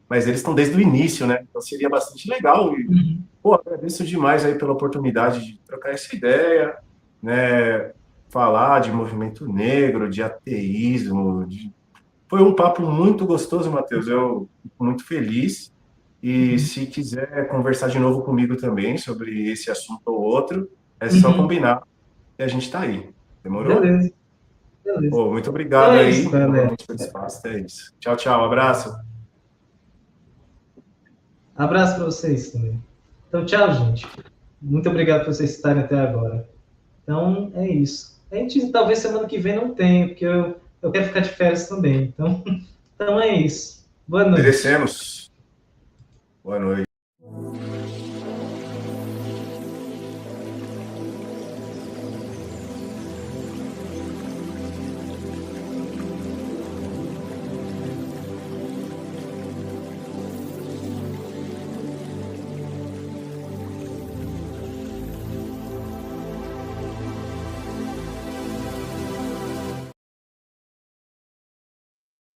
S2: mas eles estão desde o início, né, então seria bastante legal, e, agradeço demais aí pela oportunidade de trocar essa ideia, né, falar de movimento negro, de ateísmo, Foi um papo muito gostoso, Matheus, eu fico muito feliz. E se quiser conversar de novo comigo também sobre esse assunto ou outro, é só combinar e a gente está aí. Demorou?
S1: Beleza.
S2: Muito obrigado então aí novamente pelo espaço. É isso. Tchau, tchau. Abraço.
S1: Abraço para vocês também. Então, tchau, gente. Muito obrigado por vocês estarem até agora. Então, é isso. A gente talvez semana que vem não tenha, porque eu quero ficar de férias também. Então é isso. Boa noite.
S2: Merecemos. Boa noite.